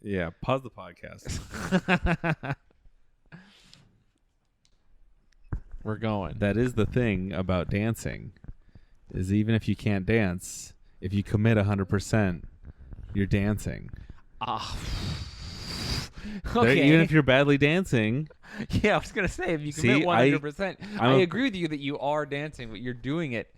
Yeah, pause the podcast. We're going. That is the thing about dancing, is even if you can't dance, if you commit 100%, you're dancing. Okay. Even if you're badly dancing. Yeah, I was going to say, if you commit 100%, I agree with you that you are dancing, but you're doing it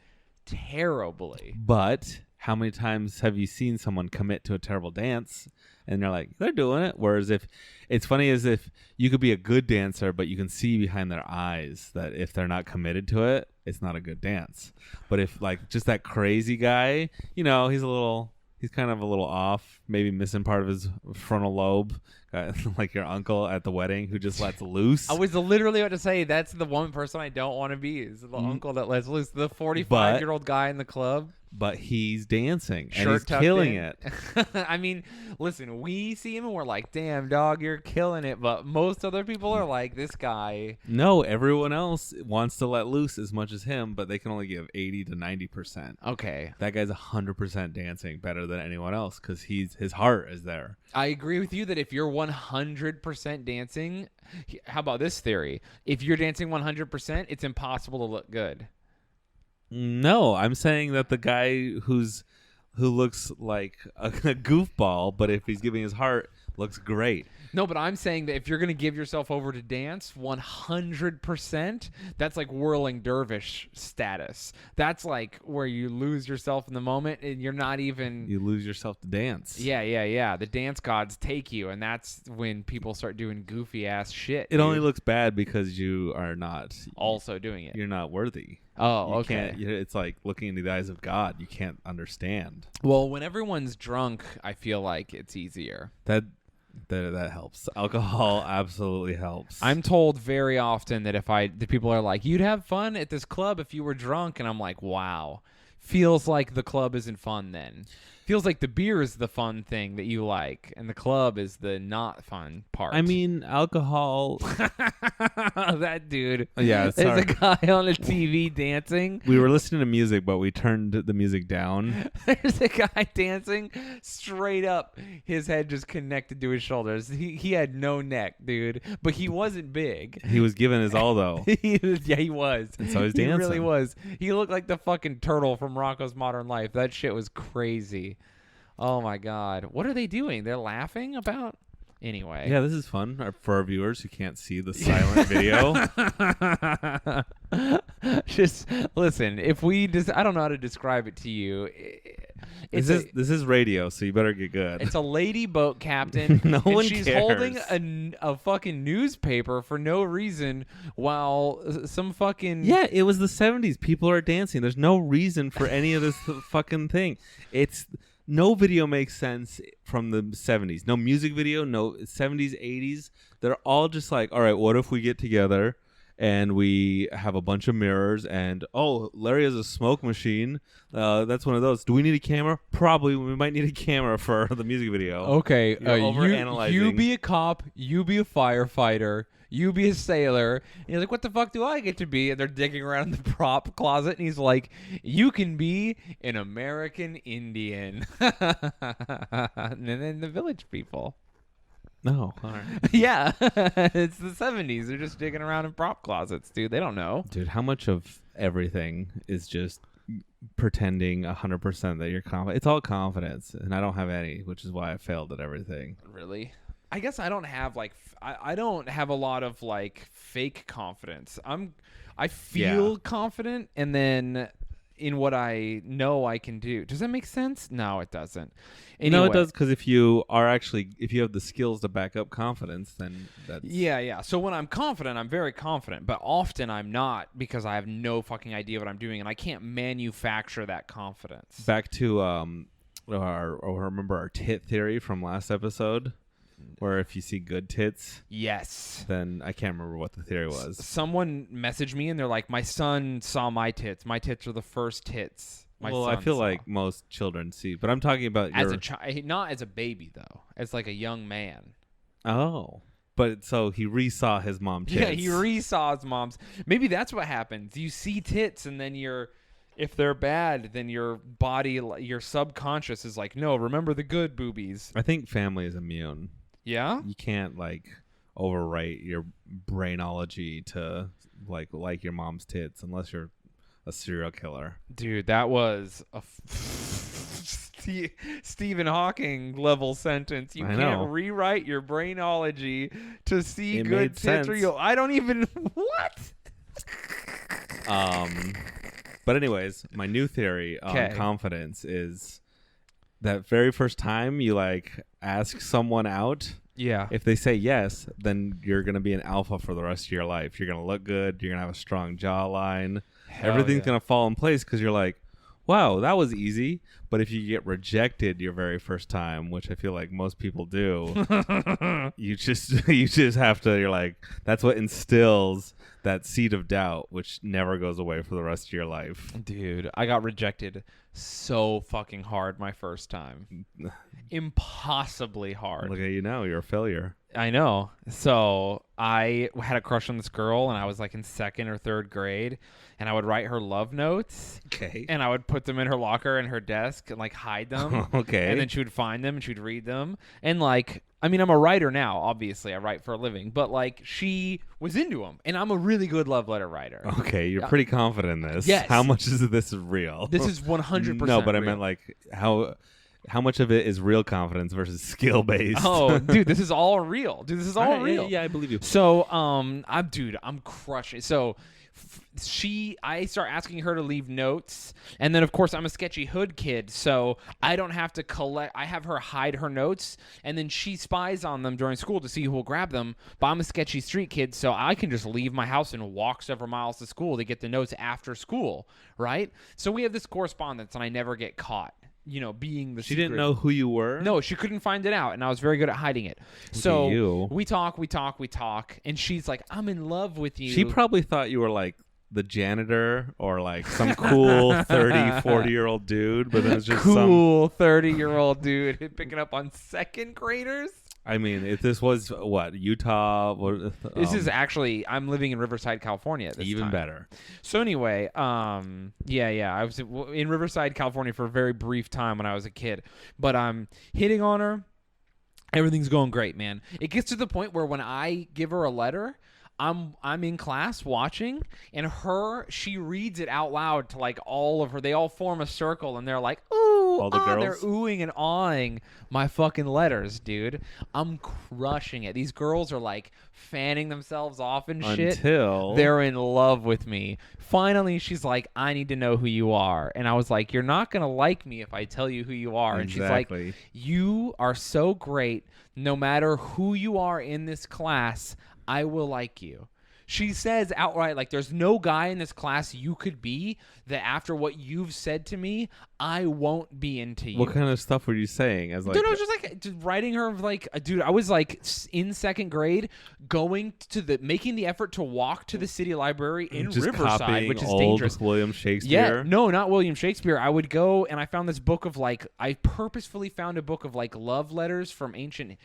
terribly. But how many times have you seen someone commit to a terrible dance and they're like, they're doing it? Whereas if it's funny as if you could be a good dancer, but you can see behind their eyes that if they're not committed to it, it's not a good dance. But if like just that crazy guy, you know, he's kind of a little off, maybe missing part of his frontal lobe, like your uncle at the wedding who just lets loose. I was literally about to say that's the one person I don't want to be is the uncle that lets loose, the 45-year-old guy in the club. But he's dancing and Shirt he's killing in. it. I mean, listen, we see him and we're like, damn, dog, you're killing it. But most other people are like, this guy. No, everyone else wants to let loose as much as him, but they can only give 80 to 90%. Okay. That guy's 100% dancing better than anyone else because his heart is there. I agree with you that if you're 100% dancing, how about this theory? If you're dancing 100%, it's impossible to look good. No, I'm saying that the guy who looks like a goofball, but if he's giving his heart, looks great. No, but I'm saying that if you're going to give yourself over to dance 100%, that's like whirling dervish status. That's like where you lose yourself in the moment and you're not even... You lose yourself to dance. Yeah. The dance gods take you, and that's when people start doing goofy-ass shit. It only looks bad because you are not... Also doing it. You're not worthy. Oh, you okay. It's like looking into the eyes of God. You can't understand. Well, when everyone's drunk, I feel like it's easier. That helps. Alcohol absolutely helps. I'm told very often that the people are like, you'd have fun at this club if you were drunk, and I'm like, wow. Feels like the club isn't fun then. Feels like the beer is the fun thing that you like, and the club is the not fun part. I mean, alcohol. That dude. Yeah, there's a guy on a TV dancing. We were listening to music, but we turned the music down. There's a guy dancing straight up. His head just connected to his shoulders. He had no neck, dude, but he wasn't big. He was giving his all, though. Yeah, he was. And so he's He dancing. really was. He looked like the fucking turtle from Rocko's Modern Life. That shit was crazy. Oh, my God. What are they doing? They're laughing about? Anyway. Yeah, this is fun for our viewers who can't see the silent video. Just listen. If we I don't know how to describe it to you. This is radio, so you better get good. It's a lady boat captain. No one she's cares. holding a fucking newspaper for no reason while some fucking... Yeah, it was the 70s. People are dancing. There's no reason for any of this fucking thing. No video makes sense from the 70s. No music video, no 70s, 80s. They're all just like, all right, what if we get together and we have a bunch of mirrors and, oh, Larry has a smoke machine. That's one of those. Do we need a camera? Probably. We might need a camera for the music video. Okay. Overanalyzing. You be a cop. You be a firefighter. You be a sailor. And you're like, what the fuck do I get to be? And they're digging around in the prop closet. And he's like, you can be an American Indian. And then the village people. No. All right. Yeah. It's the 70s. They're just digging around in prop closets, dude. They don't know. Dude, how much of everything is just pretending 100% that you're confident? It's all confidence. And I don't have any, which is why I failed at everything. Really? I guess I don't have I don't have a lot of fake confidence. I feel confident, and then in what I know I can do. Does that make sense? No, it doesn't. Anyway. No, it does, because if you have the skills to back up confidence, then that's... Yeah. So when I'm confident, I'm very confident, but often I'm not because I have no fucking idea what I'm doing, and I can't manufacture that confidence. Back to remember our tit theory from last episode? Where if you see good tits, yes, then I can't remember what the theory was. Someone messaged me and they're like, my son saw my tits. My tits are the first tits. I feel like most children see, but I'm talking about as a child, not as a baby though. As like a young man. Oh, but so he re-saw his mom tits. Yeah, he re-saw his mom's. Maybe that's what happens. You see tits and then If they're bad, then your body, your subconscious is like, no, remember the good boobies. I think family is immune. Yeah? You can't like overwrite your brainology to like your mom's tits unless you're a serial killer. Dude, that was a Stephen Hawking level sentence. You I can't know. rewrite your brainology to see It good made tits. sense. I don't even what. But anyways, my new theory on confidence is that very first time you like ask someone out, Yeah. if they say yes, then you're going to be an alpha for the rest of your life. You're going to look good. You're going to have a strong jawline. Everything's going to fall in place because you're like, wow, that was easy. But if you get rejected your very first time, which I feel like most people do, you just have to, you're like, that's what instills that seed of doubt, which never goes away for the rest of your life. Dude, I got rejected so fucking hard my first time. Impossibly hard. Look at you now. You're a failure. I know. So I had a crush on this girl, and I was like in 2nd or 3rd grade, and I would write her love notes. Okay. And I would put them in her locker in her desk and like hide them. Okay. And then she would find them and she would read them. And like, I mean, I'm a writer now, obviously. I write for a living. But like, she was into them. And I'm a really good love letter writer. Okay, you're pretty confident in this. Yes. How much is this real? This is 100% No, but I real. meant like how much of it is real confidence versus skill based? Oh, dude, this is all real. Dude, this is all real. Yeah, I believe you. So, I'm crushing. So, I start asking her to leave notes, and then of course I'm a sketchy hood kid, so I don't have to collect. I have her hide her notes, and then she spies on them during school to see who will grab them. But I'm a sketchy street kid, so I can just leave my house and walk several miles to school to get the notes after school, right? So we have this correspondence, and I never get caught. You know, being the She secret. didn't know who you were? No, she couldn't find it out, and I was very good at hiding it. So you. we talk, and she's like, I'm in love with you. She probably thought you were like the janitor or like some cool 30, 40-year-old dude, but it was just cool 30-year-old dude picking up on 2nd graders. I mean, if this was what, Utah? This is actually, I'm living in Riverside, California at this even time. better. So anyway, yeah, I was in Riverside, California for a very brief time when I was a kid, but I'm hitting on her. Everything's going great, man. It gets to the point where when I give her a letter, I'm in class watching, and she reads it out loud to like all of her. They all form a circle, and they're like, ooh, all the girls? They're oohing and awing my fucking letters, dude. I'm crushing it. These girls are like fanning themselves off and shit. Until they're in love with me. Finally, she's like, I need to know who you are. And I was like, you're not going to like me if I tell you who you are. And she's like, you are so great. No matter who you are in this class, I will like you. She says outright, like, there's no guy in this class you could be that after what you've said to me, I won't be into you. What kind of stuff were you saying? As like, dude, I was just writing her like, dude, I was like in 2nd grade making the effort to walk to the city library in just Riverside, which is old dangerous. William Shakespeare? Yeah, no, not William Shakespeare. I would go and I found this book of like, I purposefully found a book of like love letters from ancient,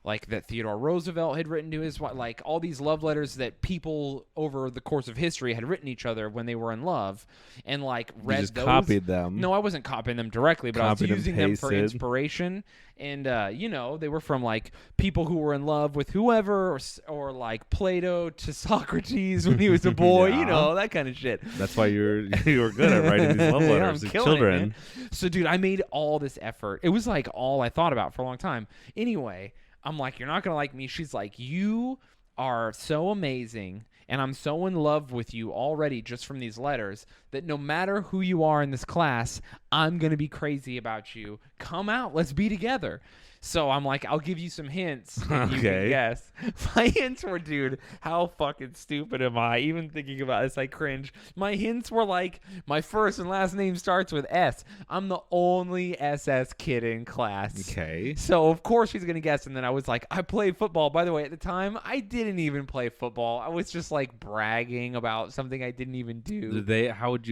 like that Theodore Roosevelt had written to his wife, like all these love letters that people over the course of history had written each other when they were in love, and like read you just those. Copied them. No, I wasn't copying them directly, but Copied I was using them for pasted. inspiration. And they were from like people who were in love with whoever, or like Plato to Socrates when he was a boy, Yeah. that kind of shit. That's why you were good at writing these love letters to children. It, man. So, dude, I made all this effort. It was like all I thought about for a long time. Anyway, I'm like, you're not going to like me. She's like, you are so amazing, and I'm so in love with you already just from these letters that no matter who you are in this class, I'm going to be crazy about you. Come out. Let's be together. So I'm like, I'll give you some hints. And you can guess. My hints were, dude, how fucking stupid am I? Even thinking about this, I cringe. My hints were like, my first and last name starts with S. I'm the only SS kid in class. Okay. So, of course, she's going to guess. And then I was like, I played football. By the way, at the time, I didn't even play football. I was just like bragging about something I didn't even do. Why would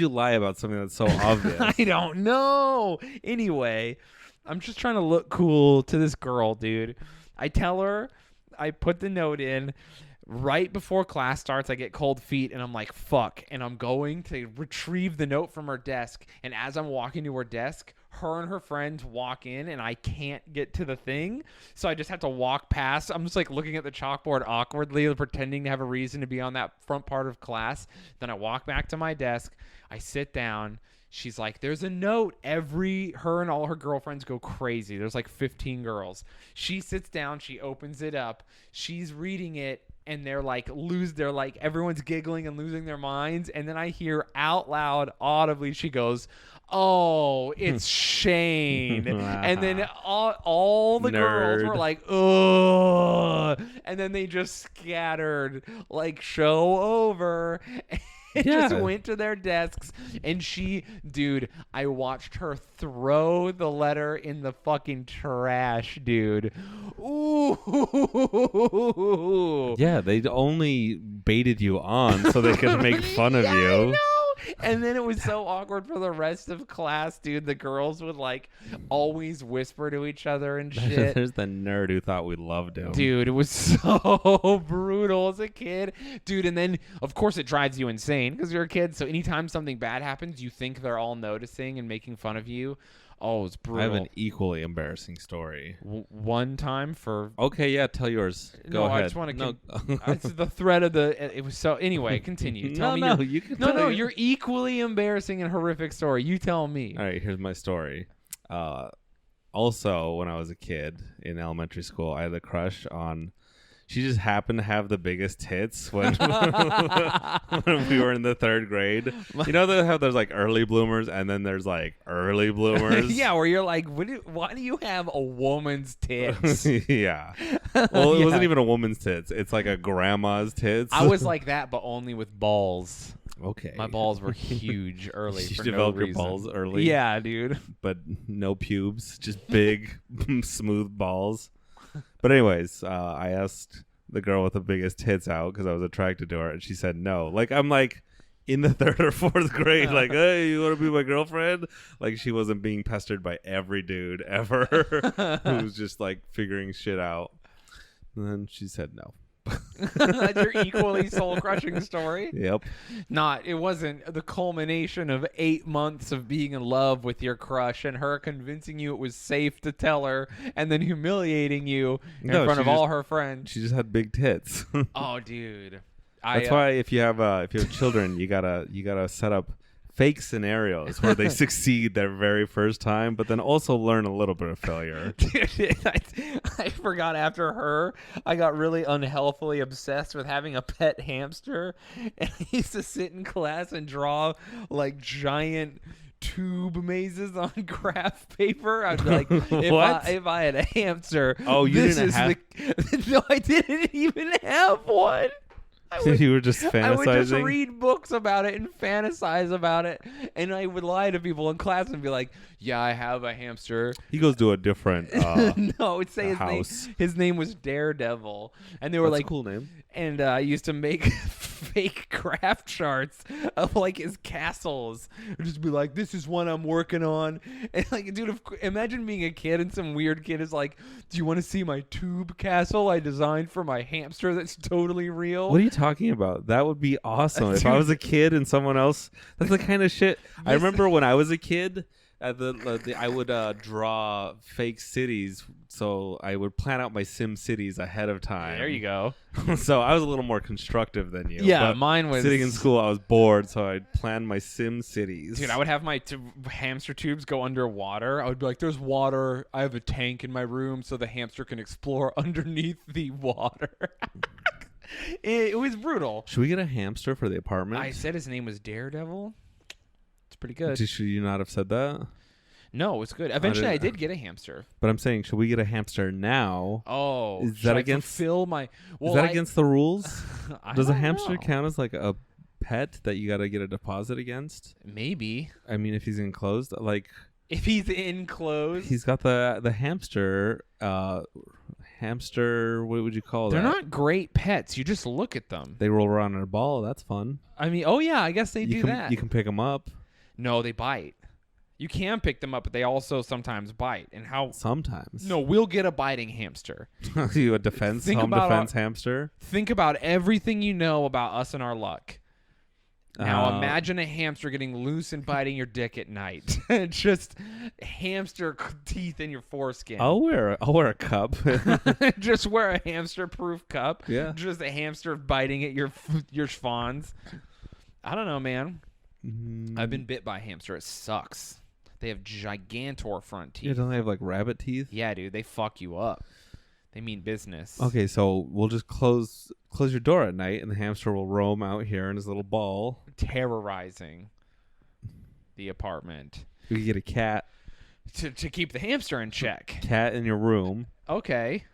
you lie about something that's so obvious? I don't know. Anyway, I'm just trying to look cool to this girl, dude. I tell her, I put the note in. Right before class starts, I get cold feet, and I'm like, fuck. And I'm going to retrieve the note from her desk. And as I'm walking to her desk, her and her friends walk in, and I can't get to the thing. So I just have to walk past. I'm just like looking at the chalkboard awkwardly, pretending to have a reason to be on that front part of class. Then I walk back to my desk. I sit down. She's like, there's a note. Her and all her girlfriends go crazy. There's like 15 girls. She sits down. She opens it up. She's reading it. And they're like, everyone's giggling and losing their minds. And then I hear out loud, audibly, she goes, oh, it's Shayne. And then all the girls were like, ugh. And then they just scattered, like, show over. And just went to their desks. And dude, I watched her throw the letter in the fucking trash, dude. Ooh. Yeah, they only baited you on so they could make fun of you. I know. And then it was so awkward for the rest of class, dude. The girls would like always whisper to each other and shit. There's the nerd who thought we loved him. Dude, it was so brutal as a kid. Dude, and then, of course, it drives you insane because you're a kid. So anytime something bad happens, you think they're all noticing and making fun of you. Oh, it's brutal. I have an equally embarrassing story. One time for... Okay, yeah, tell yours. Go ahead. I just want to... It's the thread of the... It was so... Anyway, continue. Tell me you can No, your equally embarrassing and horrific story. You tell me. All right, here's my story. Also, when I was a kid in elementary school, I had a crush on... She just happened to have the biggest tits when, when we were in the 3rd grade. You know how there's like early bloomers and then there's like early bloomers? Yeah, where you're like, why do you have a woman's tits? Yeah. Well, it wasn't even a woman's tits. It's like a grandma's tits. I was like that, but only with balls. Okay. My balls were huge early. You for developed no your reason. balls early? Yeah, dude. But no pubes, just big, smooth balls. But anyways, I asked the girl with the biggest tits out because I was attracted to her, and she said no. Like, I'm like in the 3rd or 4th grade, like, hey, you want to be my girlfriend? Like, she wasn't being pestered by every dude ever who was just like figuring shit out. And then she said no. That's your equally soul-crushing story? Yep. It wasn't the culmination of 8 months of being in love with your crush and her convincing you it was safe to tell her and then humiliating you in front of all her friends. She just had big tits. Oh, dude. That's why if you have children, you gotta set up fake scenarios where they succeed their very first time, but then also learn a little bit of failure. Dude, I forgot after her, I got really unhealthily obsessed with having a pet hamster. And I used to sit in class and draw like giant tube mazes on graph paper. I'd be like, if I had a hamster, no, I didn't even have one. You were just fantasizing? I would just read books about it and fantasize about it. And I would lie to people in class and be like, yeah, I have a hamster. He goes to a different no, it'd say his name was Daredevil. And they were like, a cool name. And I used to make fake craft charts of like his castles. I'd just be like, this is one I'm working on. And like, dude, imagine being a kid and some weird kid is like, do you want to see my tube castle I designed for my hamster that's totally real? What are you talking about? That would be awesome. If I was a kid and someone else, that's the kind of shit. I remember when I was a kid, I would draw fake cities, so I would plan out my Sim cities ahead of time. There you go. So I was a little more constructive than you. Yeah, but mine was... Sitting in school, I was bored, so I'd plan my Sim cities. Dude, I would have my hamster tubes go underwater. I would be like, there's water. I have a tank in my room so the hamster can explore underneath the water. It was brutal. Should we get a hamster for the apartment? I said his name was Daredevil. It's pretty good. Should you not have said that? No, it's good. Eventually, I did get a hamster. But I'm saying, should we get a hamster now? Oh, is that against fulfill my? Well, is that against the rules? Does a hamster know. count as like a pet that you got to get a deposit against? Maybe. I mean, if he's enclosed, like if he's enclosed, he's got the hamster. Hamster, what would you call They're that? not great pets. You just look at them. They roll around in a ball. That's fun. I mean, oh yeah, I guess they do that. You can pick them up. No, they bite. You can pick them up, but they also sometimes bite. And how? Sometimes. No, we'll get a biting hamster. You a defense Think home about defense hamster? Think about everything you know about us and our luck. Now imagine a hamster getting loose and biting your dick at night. Just hamster teeth in your foreskin. I'll wear a cup. Just wear a hamster-proof cup. Yeah. Just a hamster biting at your schwanz. I don't know, man. I've been bit by a hamster. It sucks. They have gigantor front teeth. Yeah, don't they have like rabbit teeth? Yeah, dude. They fuck you up. They mean business. Okay, so we'll just close your door at night, and the hamster will roam out here in his little ball, Terrorizing the apartment. We could get a cat. To keep the hamster in check. Cat in your room. Okay.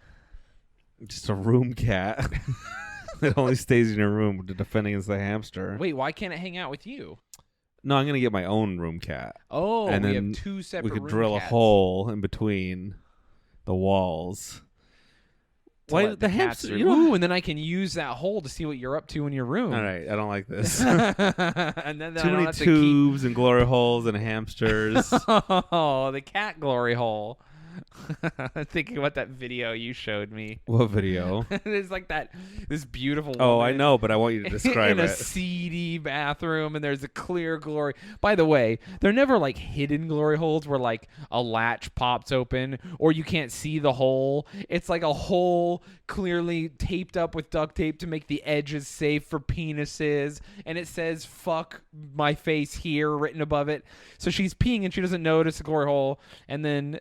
Just a room cat. It only stays in your room to defend against the hamster. Wait, why can't it hang out with you? No, I'm gonna get my own room cat. Oh, and we then have two separate we could room drill cats a hole in between the walls. to Why let the cats hamster? through. You know. Ooh, and then I can use that hole to see what you're up to in your room. All right, I don't like this. And then Too I don't many have tubes and glory holes and hamsters. to keep... Oh, the cat glory hole. Thinking about that video you showed me. What video? It's like this beautiful Oh, I woman know, but I want you to describe in a it. seedy bathroom, and there's a clear glory. By the way, they're never like hidden glory holes where like a latch pops open or you can't see the hole. It's like a hole clearly taped up with duct tape to make the edges safe for penises, and it says "fuck my face" here written above it. So she's peeing and she doesn't notice the glory hole, and then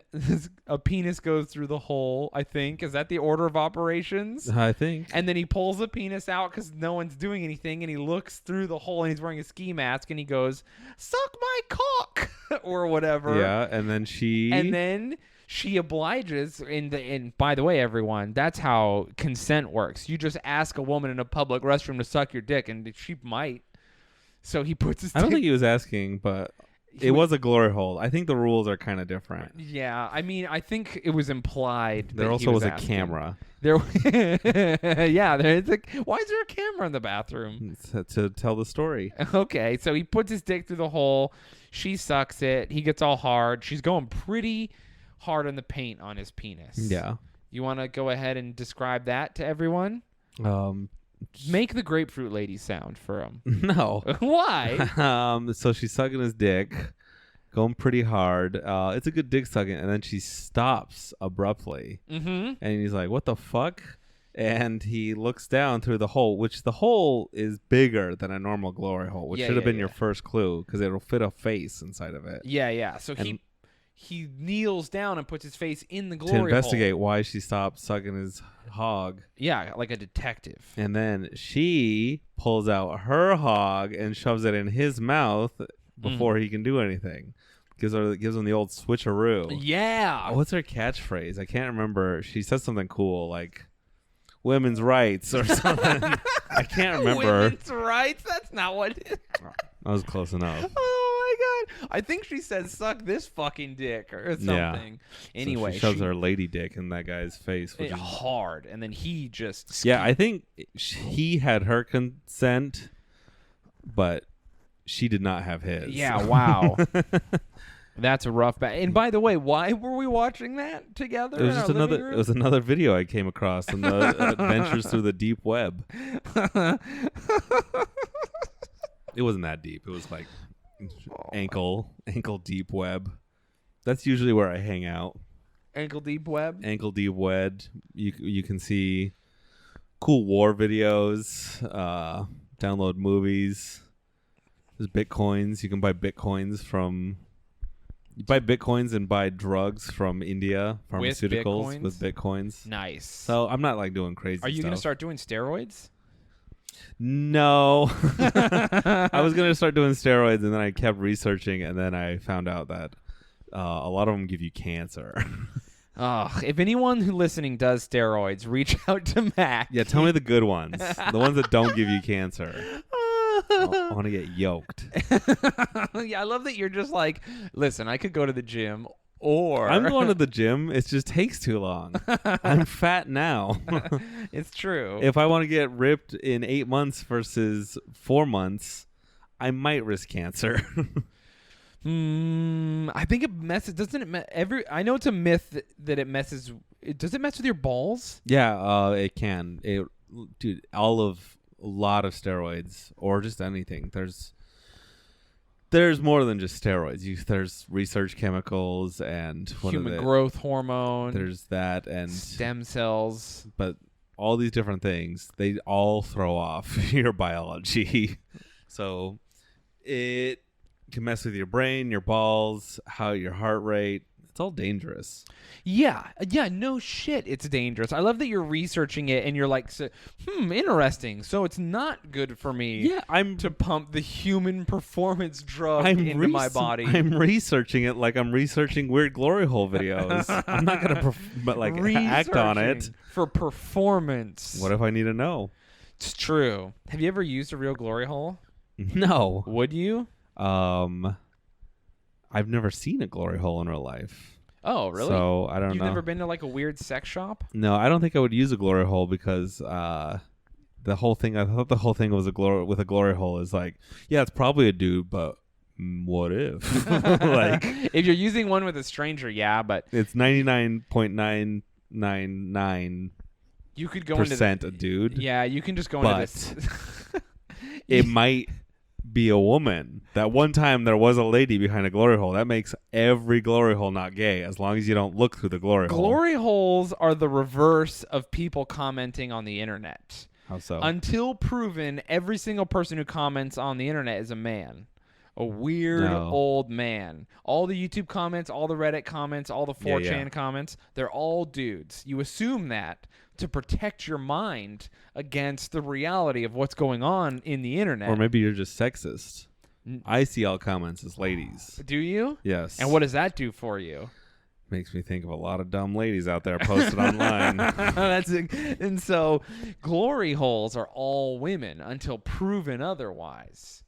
a penis goes through the hole. I think is that the order of operations? I think. And then he pulls the penis out because no one's doing anything, and he looks through the hole, and he's wearing a ski mask, and he goes, "Suck my cock," or whatever. Yeah, and then she obliges. And by the way, everyone, that's how consent works. You just ask a woman in a public restroom to suck your dick, and she might. So he puts his. I don't think he was asking, but it was a glory hole. I think the rules are kind of different. Yeah, I mean, I think it was implied. There that also he was a asking. camera. There, yeah. There's a. Why is there a camera in the bathroom? To tell the story. Okay, so he puts his dick through the hole. She sucks it. He gets all hard. She's going pretty hard on the paint on his penis. Yeah. You want to go ahead and describe that to everyone? Make the grapefruit lady sound for him. No. Why? So she's sucking his dick, going pretty hard. It's a good dick sucking, and then she stops abruptly. Mm-hmm. And he's like, "What the fuck?" And he looks down through the hole, which the hole is bigger than a normal glory hole, which should have been your first clue because it'll fit a face inside of it. Yeah. So he kneels down and puts his face in the glory to investigate hole. why she stopped sucking his hog. Yeah, like a detective. And then she pulls out her hog and shoves it in his mouth before he can do anything. Gives him the old switcheroo. Yeah. What's her catchphrase? I can't remember. She says something cool like women's rights or something. I can't remember. Women's rights? That's not what it is. I was close enough. Oh my god! I think she said "suck this fucking dick" or something. Yeah. Anyway, so she shoves her lady dick in that guy's face, which is hard, and then he just yeah. I think he had her consent, but she did not have his. Yeah. Wow. That's a rough And by the way, why were we watching that together? It was just another. It was another video I came across in the adventures through the deep web. It wasn't that deep. It was like ankle deep web. That's usually where I hang out. Ankle deep web. Ankle deep web. You can see cool war videos. Download movies. There's bitcoins. You can buy bitcoins from. You buy bitcoins and buy drugs from India, pharmaceuticals with bitcoins. Nice. So I'm not like doing crazy stuff. Are you going to start doing steroids? No. I was going to start doing steroids, and then I kept researching, and then I found out that a lot of them give you cancer. If anyone who listening does steroids, reach out to Mac. Yeah, tell me the good ones. The ones that don't give you cancer. I want to get yoked. Yeah, I love that you're just like, listen, I could go to the gym or... I'm going to the gym. It just takes too long. I'm fat now. It's true. If I want to get ripped in 8 months versus 4 months, I might risk cancer. I think it messes. Doesn't it? I know it's a myth that it messes. Does it mess with your balls? Yeah, it can. Dude, a lot of steroids or just anything. There's more than just steroids. There's research chemicals and Human growth hormone. There's that and stem cells. But all these different things, they all throw off your biology. So it can mess with your brain, your balls, your heart rate. It's all dangerous. Yeah, no shit, it's dangerous. I love that you're researching it and you're like, interesting. So it's not good for me to pump the human performance drug into my body. I'm researching it like I'm researching weird glory hole videos. I'm not going to act on it. For performance. What if I need to know? It's true. Have you ever used a real glory hole? No. Would you? I've never seen a glory hole in real life. Oh, really? So I don't know. You've never been to like a weird sex shop? No, I don't think I would use a glory hole because I thought the whole thing was with a glory hole is like, yeah, it's probably a dude, but what if? Like, if you're using one with a stranger, yeah, but it's 99.999. You could go % a dude. Yeah, you can just go into this. It might be a woman. That one time there was a lady behind a glory hole. That makes every glory hole not gay as long as you don't look through the glory hole. Glory holes are the reverse of people commenting on the internet. How so? Until proven, every single person who comments on the internet is a man. A weird old man. All the YouTube comments, all the Reddit comments, all the 4chan comments, they're all dudes. You assume that to protect your mind against the reality of what's going on in the internet. Or maybe you're just sexist. I see all comments as ladies. Do you? Yes. And what does that do for you? Makes me think of a lot of dumb ladies out there posted online. And so glory holes are all women until proven otherwise.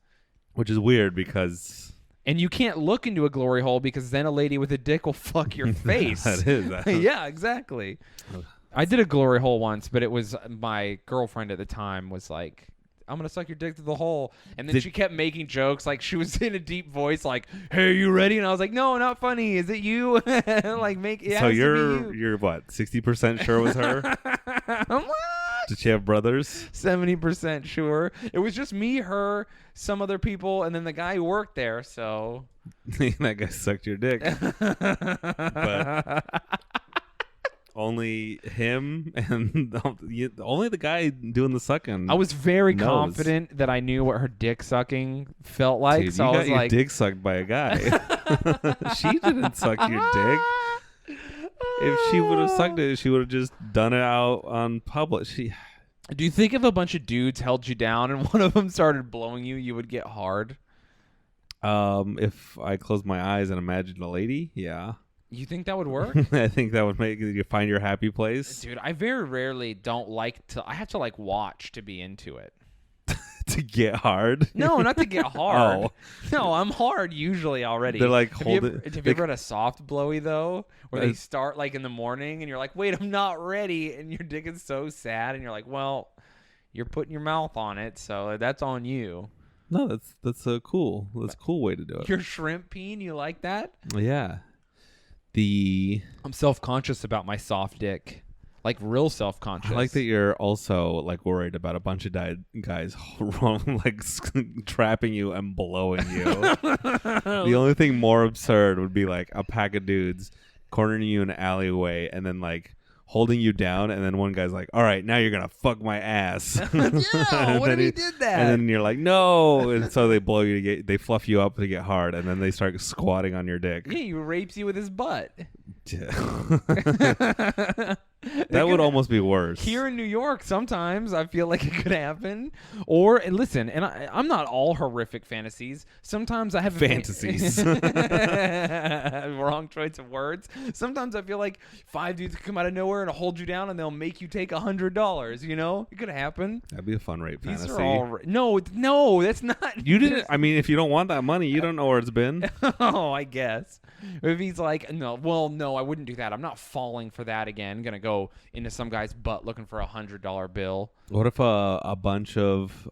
Which is weird because... And you can't look into a glory hole because then a lady with a dick will fuck your face. That is. Yeah, exactly. I did a glory hole once, but it was my girlfriend at the time was like, I'm going to suck your dick through the hole. And then she kept making jokes. Like, she was in a deep voice like, hey, you ready? And I was like, no, not funny. Is it you? So you're what, 60% sure it was her? Did she have brothers? 70% sure. It was just me, her, some other people, and then the guy who worked there, so. That guy sucked your dick. But only him and only the guy doing the sucking. I was very confident that I knew what her dick sucking felt like. Dude, so you I got was your like, dick sucked by a guy. She didn't suck your dick. If she would have sucked it, she would have just done it out on public. Do you think if a bunch of dudes held you down and one of them started blowing you, you would get hard? If I closed my eyes and imagined a lady, yeah. You think that would work? I think that would make you find your happy place. Dude, I very rarely don't like to... I have to, like, watch to be into it. To get hard? No, not to get hard. Oh. No, I'm hard usually already. They're like Have you ever had a soft blowy, though? Where they start, like, in the morning, and you're like, wait, I'm not ready. And your dick is so sad, and you're like, well, you're putting your mouth on it, so that's on you. No, that's a cool way to do it. You're shrimp peeing? You like that? Yeah. I'm self-conscious about my soft dick. Like, real self-conscious. I like that you're also, like, worried about a bunch of guys like trapping you and blowing you. The only thing more absurd would be, like, a pack of dudes cornering you in an alleyway and then, like, holding you down, and then one guy's like, all right, now you're gonna fuck my ass. Yeah, what if he did that? And then you're like, no. And so they blow you they fluff you up to get hard, and then they start squatting on your dick. Yeah, he rapes you with his butt. That would almost be worse. Here in New York, sometimes I feel like it could happen. Or, and listen, and I'm not all horrific fantasies. Sometimes I have fantasies. Wrong choice of words. Sometimes I feel like 5 dudes come out of nowhere and hold you down, and they'll make you take $100. You know, it could happen. That'd be a fun rape These fantasy. are all no, that's not. You didn't. I mean, if you don't want that money, you don't know where it's been. Oh, I guess. If he's like, no, I wouldn't do that. I'm not falling for that again. I'm gonna go into some guy's butt looking for $100 bill. What if a bunch of...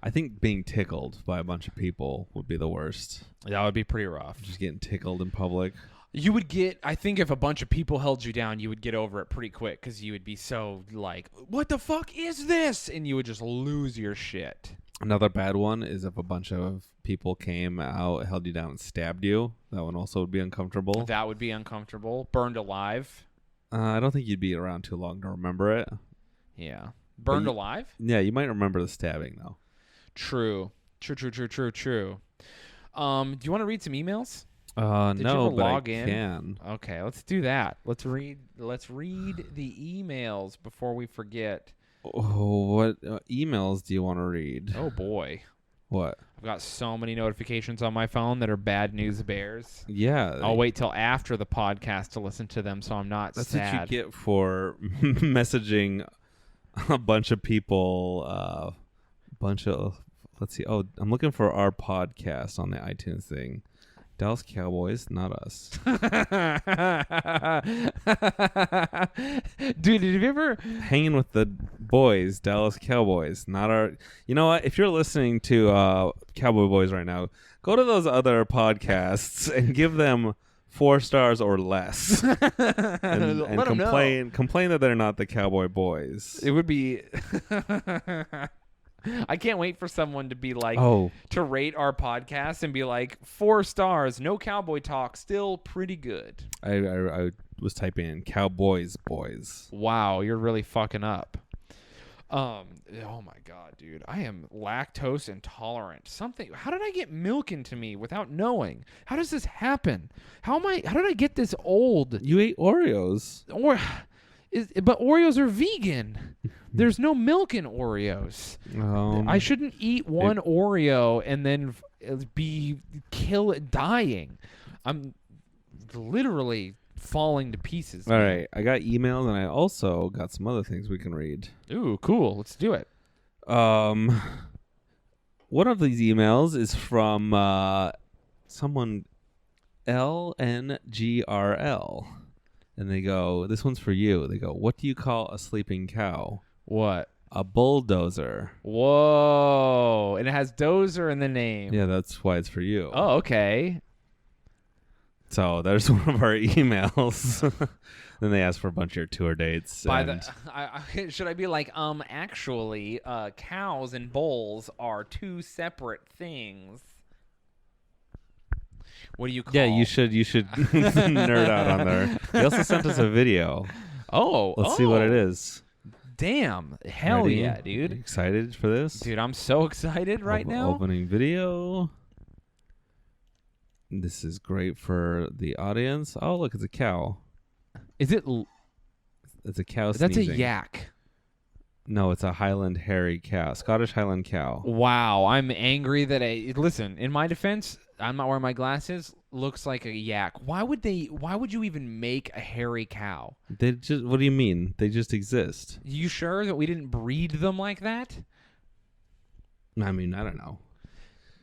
I think being tickled by a bunch of people would be the worst. That would be pretty rough. Just getting tickled in public. You would get, I think if a bunch of people held you down, you would get over it pretty quick because you would be so like, what the fuck is this? And you would just lose your shit. Another bad one is if a bunch of people came out, held you down, and stabbed you. That one also would be uncomfortable. That would be uncomfortable. Burned alive. I don't think you'd be around too long to remember it. Yeah. Burned alive? Yeah, you might remember the stabbing, though. True. True. Do you want to read some emails? No, Did you ever but log I in? can. Okay, let's do that. Let's read the emails before we forget. Oh, what emails do you want to read? Oh boy. What? I've got so many notifications on my phone that are bad news bears. Yeah. I'll wait till after the podcast to listen to them so I'm not That's sad. what you get for messaging a bunch of people, let's see. Oh, I'm looking for our podcast on the iTunes thing. Dallas Cowboys, not us. Dude, did you ever Hanging with the boys, Dallas Cowboys, not our. You know what? If you're listening to Cowboy Boys right now, go to those other podcasts and give them 4 stars or less, and Let 'em know. complain that they're not the Cowboy Boys. It would be I can't wait for someone to be like to rate our podcast and be like 4 stars, no cowboy talk, still pretty good. I was typing in Cowboys Boys. Wow, you're really fucking up. Oh my god, dude. I am lactose intolerant. How did I get milk into me without knowing? How does this happen? How did I get this old? You ate Oreos. But Oreos are vegan. There's no milk in Oreos. I shouldn't eat one Oreo and then be dying. I'm literally falling to pieces. All right, I got emails and I also got some other things we can read. Ooh, cool. Let's do it. One of these emails is from someone LNGRL. And they go, this one's for you. They go, what do you call a sleeping cow? What? A bulldozer. Whoa. And it has dozer in the name. Yeah, that's why it's for you. Oh, okay. So there's one of our emails. Then they ask for a bunch of your tour dates. Should I be like, actually, cows and bulls are 2 separate things. What do you call? Yeah, you should nerd out on there. They also sent us a video. Let's see what it is. Damn. Hell Ready? yeah, dude. You excited for this? Dude, I'm so excited right now. Opening video. This is great for the audience. Oh, look, it's a cow. Is it? It's a cow That's sneezing. a yak. No, it's a Highland hairy cow. Scottish Highland cow. Wow, I'm angry that listen, in my defense, I'm not wearing my glasses. Looks like a yak. Why would you even make a hairy cow? What do you mean? They just exist. You sure that we didn't breed them like that? I mean, I don't know.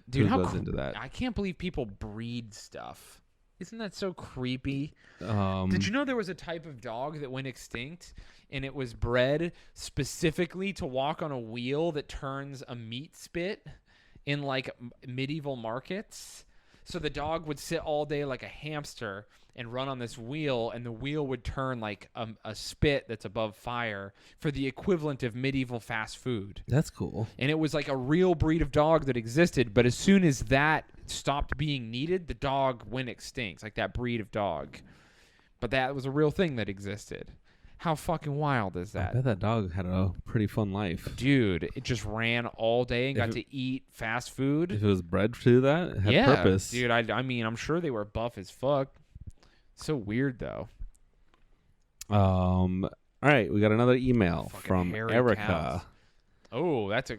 Dude, Who goes into that? I can't believe people breed stuff. Isn't that so creepy? Did Did you know there was a type of dog that went extinct and it was bred specifically to walk on a wheel that turns a meat spit in like medieval markets? So the dog would sit all day like a hamster and run on this wheel, and the wheel would turn like a spit that's above fire for the equivalent of medieval fast food. That's cool. And it was like a real breed of dog that existed, but as soon as that stopped being needed, the dog went extinct, like that breed of dog. But that was a real thing that existed. How fucking wild is that? I bet that dog had a pretty fun life. Dude, it just ran all day and got to eat fast food. If it was bred to that, it had purpose. Dude, I mean, I'm sure they were buff as fuck. So weird, though. All right, we got another email Fucking from hairy Erica. cows. Oh, that's a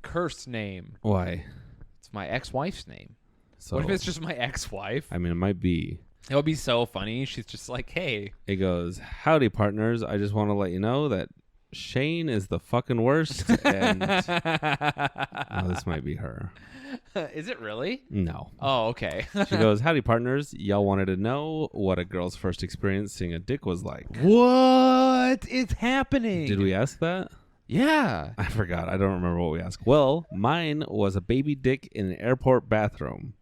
cursed name. Why? It's my ex-wife's name. So, What if it's just my ex-wife? I mean, it might be. It would be so funny. She's just like, hey. It goes, howdy, partners. I just want to let you know that Shayne is the fucking worst. And oh, this might be her. Is it really? No. Oh, okay. She goes, howdy, partners. Y'all wanted to know what a girl's first experience seeing a dick was like. What is happening? Did we ask that? Yeah. I forgot. I don't remember what we asked. Well, mine was a baby dick in an airport bathroom.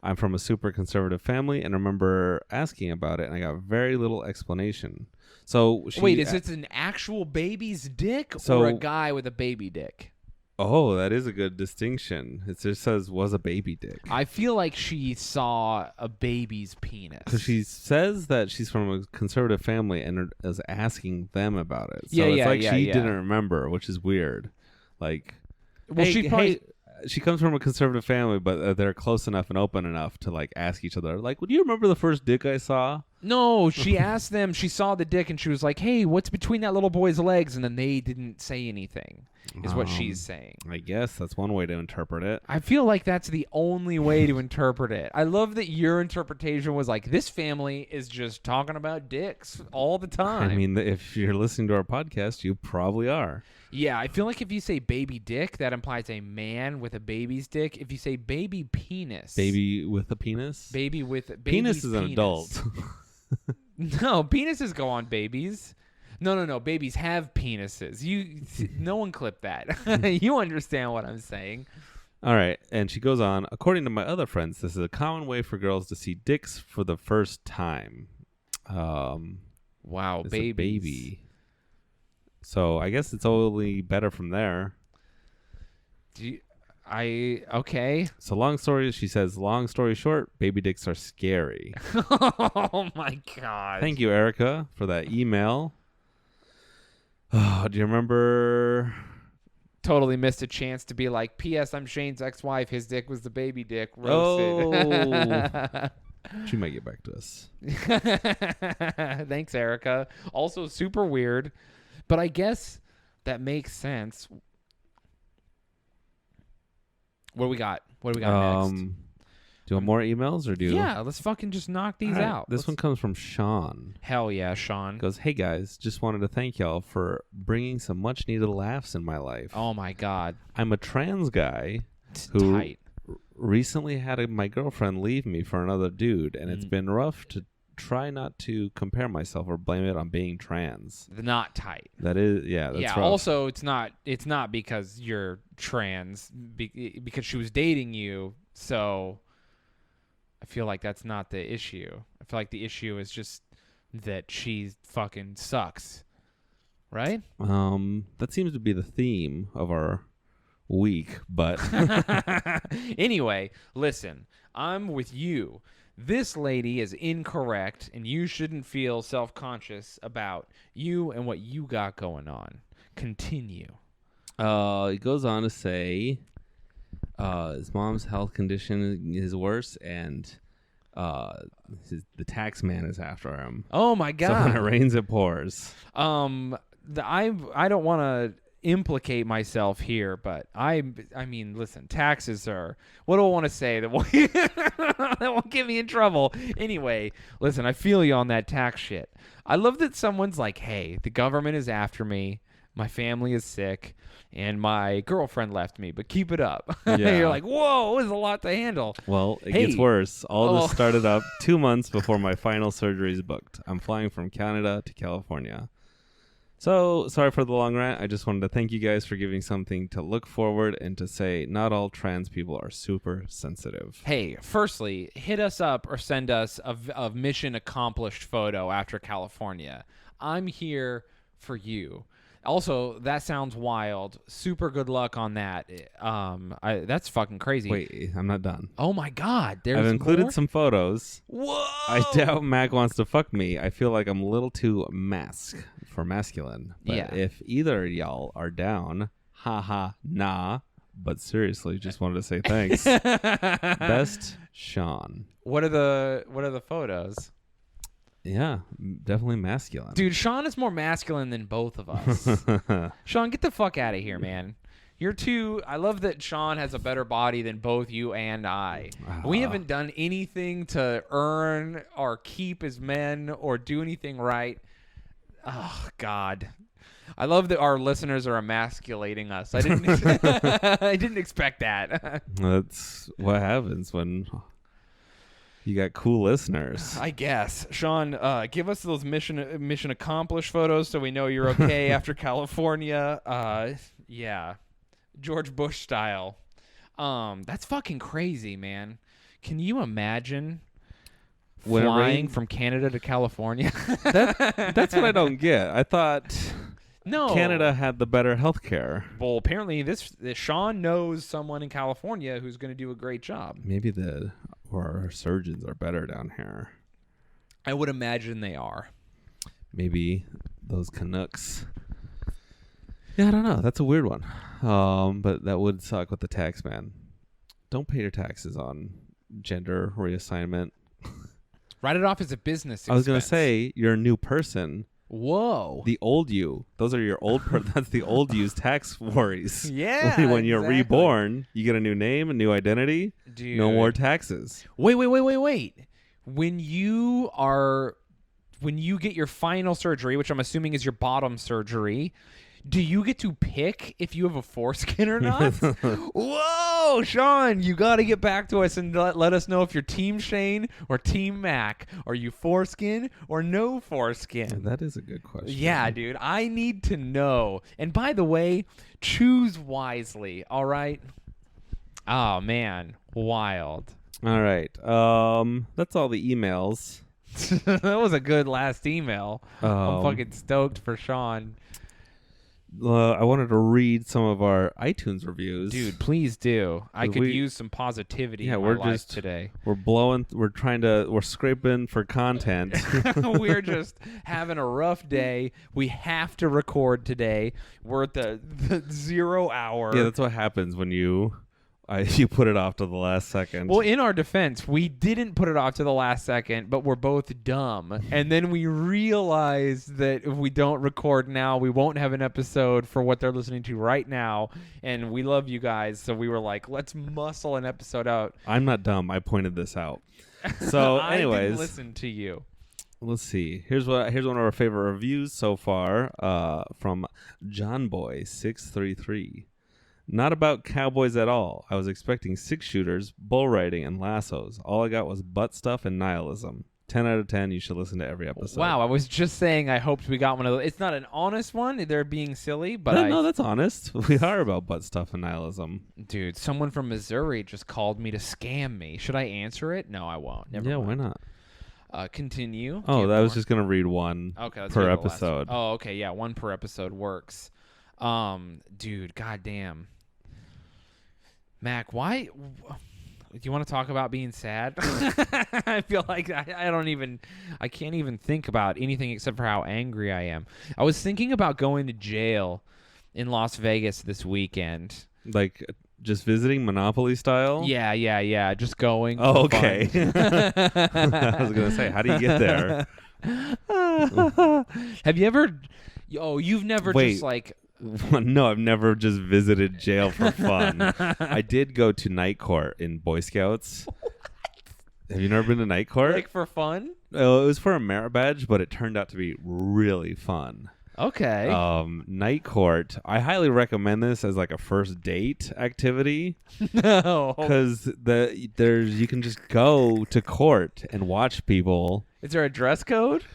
I'm from a super conservative family and remember asking about it, and I got very little explanation. So Wait, is it an actual baby's dick or a guy with a baby dick? Oh, that is a good distinction. It just says was a baby dick. I feel like she saw a baby's penis. Because she says that she's from a conservative family and is asking them about it. So she didn't remember, which is weird. Like, well, she comes from a conservative family, but they're close enough and open enough to like ask each other, like, "Would you remember the first dick I saw?" No, she asked them. She saw the dick and she was like, "Hey, what's between that little boy's legs?" And then they didn't say anything. Is what she's saying. I guess that's one way to interpret it. I feel like that's the only way to interpret it. I love that your interpretation was like, this family is just talking about dicks all the time. I mean, if you're listening to our podcast, you probably are. Yeah, I feel like if you say baby dick, that implies a man with a baby's dick. If you say baby penis. Baby with a penis? Baby with a penis is an adult. No, penises go on babies. No. Babies have penises. No one clip that. You understand what I'm saying. All right. And she goes on, according to my other friends, this is a common way for girls to see dicks for the first time. Wow, it's babies. a baby. So I guess it's only better from there. Okay. So long story short, baby dicks are scary. Oh my God. Thank you, Erica, for that email. Oh, do you remember? Totally missed a chance to be like, P.S. I'm Shayne's ex-wife. His dick was the baby dick. Roasted. Oh. She might get back to us. Thanks, Erica. Also super weird, but I guess that makes sense. What do we got? Next? Do you want more emails or do you? Yeah, let's fucking just knock these out. This one comes from Sean. Hell yeah, Sean. Goes, hey guys, just wanted to thank y'all for bringing some much needed laughs in my life. Oh my God. I'm a trans guy who recently had my girlfriend leave me for another dude, and it's been rough to try not to compare myself or blame it on being trans. Not tight. That is, that's rough. Also, it's not because you're trans, because she was dating you, so I feel like that's not the issue. I feel like the issue is just that she fucking sucks. Right? That seems to be the theme of our week, but anyway, listen, I'm with you. This lady is incorrect, and you shouldn't feel self-conscious about you and what you got going on. Continue. It goes on to say his mom's health condition is worse, and the tax man is after him. Oh my God! So when it rains, it pours. I don't want to implicate myself here, but I mean, listen, taxes are. What do I want to say that won't get me in trouble? Anyway, listen, I feel you on that tax shit. I love that someone's like, "Hey, the government is after me. My family is sick, and my girlfriend left me, but keep it up." Yeah. You're like, "Whoa, it was a lot to handle." Well, it gets worse. All this started up 2 months before my final surgery is booked. I'm flying from Canada to California. So, sorry for the long rant. I just wanted to thank you guys for giving something to look forward and to say not all trans people are super sensitive. Hey, firstly, hit us up or send us a mission accomplished photo after California. I'm here for you. Also, that sounds wild. Super good luck on that. That's fucking crazy. Wait, I'm not done. Oh my God, I've included some photos. Whoa! I doubt Mac wants to fuck me. I feel like I'm a little too masculine. But if either of y'all are down, haha, nah. But seriously, just wanted to say thanks. Best, Sean. What are the photos? Yeah, definitely masculine. Dude, Sean is more masculine than both of us. Sean, get the fuck out of here, man. I love that Sean has a better body than both you and I. We haven't done anything to earn or keep as men or do anything right. Oh, God. I love that our listeners are emasculating us. I didn't expect that. That's what happens when You got cool listeners. I guess. Sean, give us those mission accomplished photos so we know you're okay after California. Yeah. George Bush style. That's fucking crazy, man. Can you imagine flying from Canada to California? That's what I don't get. I thought Canada had the better healthcare. Well, apparently this Sean knows someone in California who's going to do a great job. Maybe our surgeons are better down here. I would imagine they are. Maybe those Canucks. Yeah, I don't know. That's a weird one. But that would suck with the tax man. Don't pay your taxes on gender reassignment. Write it off as a business expense. I was going to say, you're a new person. Whoa. The old you. Those are your old that's the old you's tax worries. Yeah. When you're reborn, you get a new name, a new identity. Dude. No more taxes. Wait. When you get your final surgery, which I'm assuming is your bottom surgery, do you get to pick if you have a foreskin or not? Whoa, Sean, you got to get back to us and let us know if you're Team Shayne or Team Mac. Are you foreskin or no foreskin? That is a good question. Yeah, dude, I need to know. And by the way, choose wisely, all right? Oh, man, wild. All right. That's all the emails. That was a good last email. I'm fucking stoked for Sean. I wanted to read some of our iTunes reviews. Dude, please do. I could use some positivity in my life today. We're scraping for content. We're just having a rough day. We have to record today. We're at the 0 hour. Yeah, that's what happens when you put it off to the last second. Well, in our defense, we didn't put it off to the last second, but we're both dumb. And then we realized that if we don't record now, we won't have an episode for what they're listening to right now. And we love you guys, so we were like, let's muscle an episode out. I'm not dumb. I pointed this out. So, anyways, I didn't listen to you. Let's see. Here's one of our favorite reviews so far from JohnBoy633. Not about cowboys at all. I was expecting 6-shooters, bull riding, and lassos. All I got was butt stuff and nihilism. 10 out of 10. You should listen to every episode. Wow, I was just saying I hoped we got one of those. It's not an honest one. They're being silly, but no, that's honest. We are about butt stuff and nihilism. Dude, someone from Missouri just called me to scam me. Should I answer it? No, I won't. Never mind. Why not? Continue. Oh, I was just going to read one per episode. Oh, okay. Yeah, one per episode works. Dude, goddamn. Mac, why? Do you want to talk about being sad? I feel like I can't even think about anything except for how angry I am. I was thinking about going to jail in Las Vegas this weekend. Like just visiting Monopoly style? Yeah. Just going. Oh, okay. I was going to say, how do you get there? Have you ever? Oh, you've never just like. No, I've never just visited jail for fun. I did go to night court in Boy Scouts. What? Have you never been to night court? Like for fun? Oh, it was for a merit badge, but it turned out to be really fun. Okay. Night court. I highly recommend this as like a first date activity. No, because you can just go to court and watch people. Is there a dress code?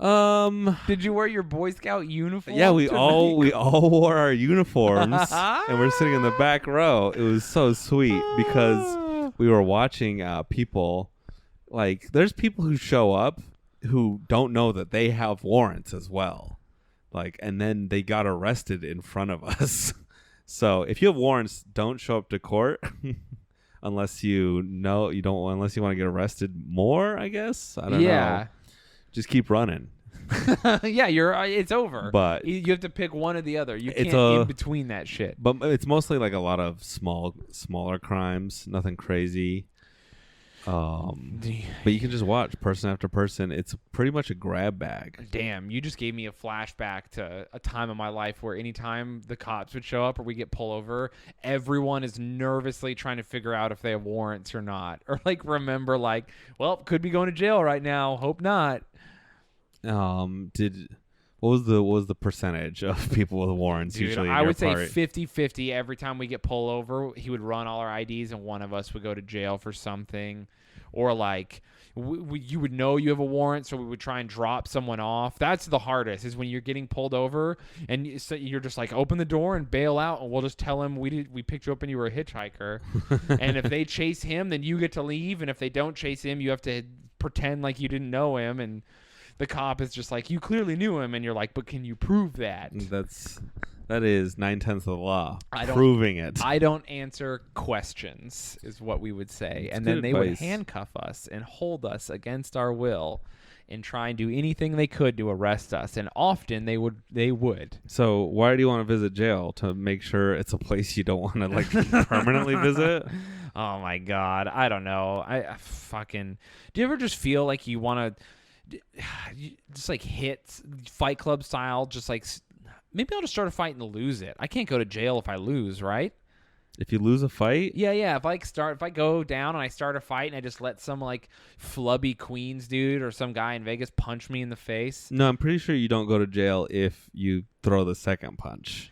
Did you wear your Boy Scout uniform? Yeah, we all wore our uniforms and we're sitting in the back row. It was so sweet because we were watching people. Like, there's people who show up who don't know that they have warrants as well. Like, and then they got arrested in front of us. So if you have warrants, don't show up to court unless you want to get arrested more, I guess. I don't know. Just keep running. Yeah, it's over. But you have to pick one or the other. You can't in between that shit. But it's mostly like a lot of smaller crimes, nothing crazy. But you can just watch person after person. It's pretty much a grab bag. Damn, you just gave me a flashback to a time in my life where anytime the cops would show up or we get pulled over, everyone is nervously trying to figure out if they have warrants or not. Or like remember like, well, could be going to jail right now. Hope not. What was the percentage of people with warrants? Dude, usually I would say 50-50. Every time we get pulled over, he would run all our IDs and one of us would go to jail for something. or like you would know you have a warrant, so we would try and drop someone off. That's the hardest, is when you're getting pulled over and so you're just like, open the door and bail out, and we'll just tell him we picked you up and you were a hitchhiker. And if they chase him, then you get to leave, and if they don't chase him, you have to pretend like you didn't know him, and the cop is just like, you clearly knew him, and you're like, but can you prove that? That is 9/10 of the law. I Proving it. I don't answer questions, is what we would say. That's and good then they advice. would handcuff us and hold us against our will and try and do anything they could to arrest us. And often they would. So why do you want to visit jail? To make sure it's a place you don't want to like permanently visit? Oh my God. I don't know. I fucking, do you ever just feel like you want to just like hit Fight Club style, just like, maybe I'll just start a fight and lose it. I can't go to jail if I lose, right? If you lose a fight? Yeah. If I go down and I start a fight and I just let some like flubby Queens dude or some guy in Vegas punch me in the face. No, I'm pretty sure you don't go to jail if you throw the second punch.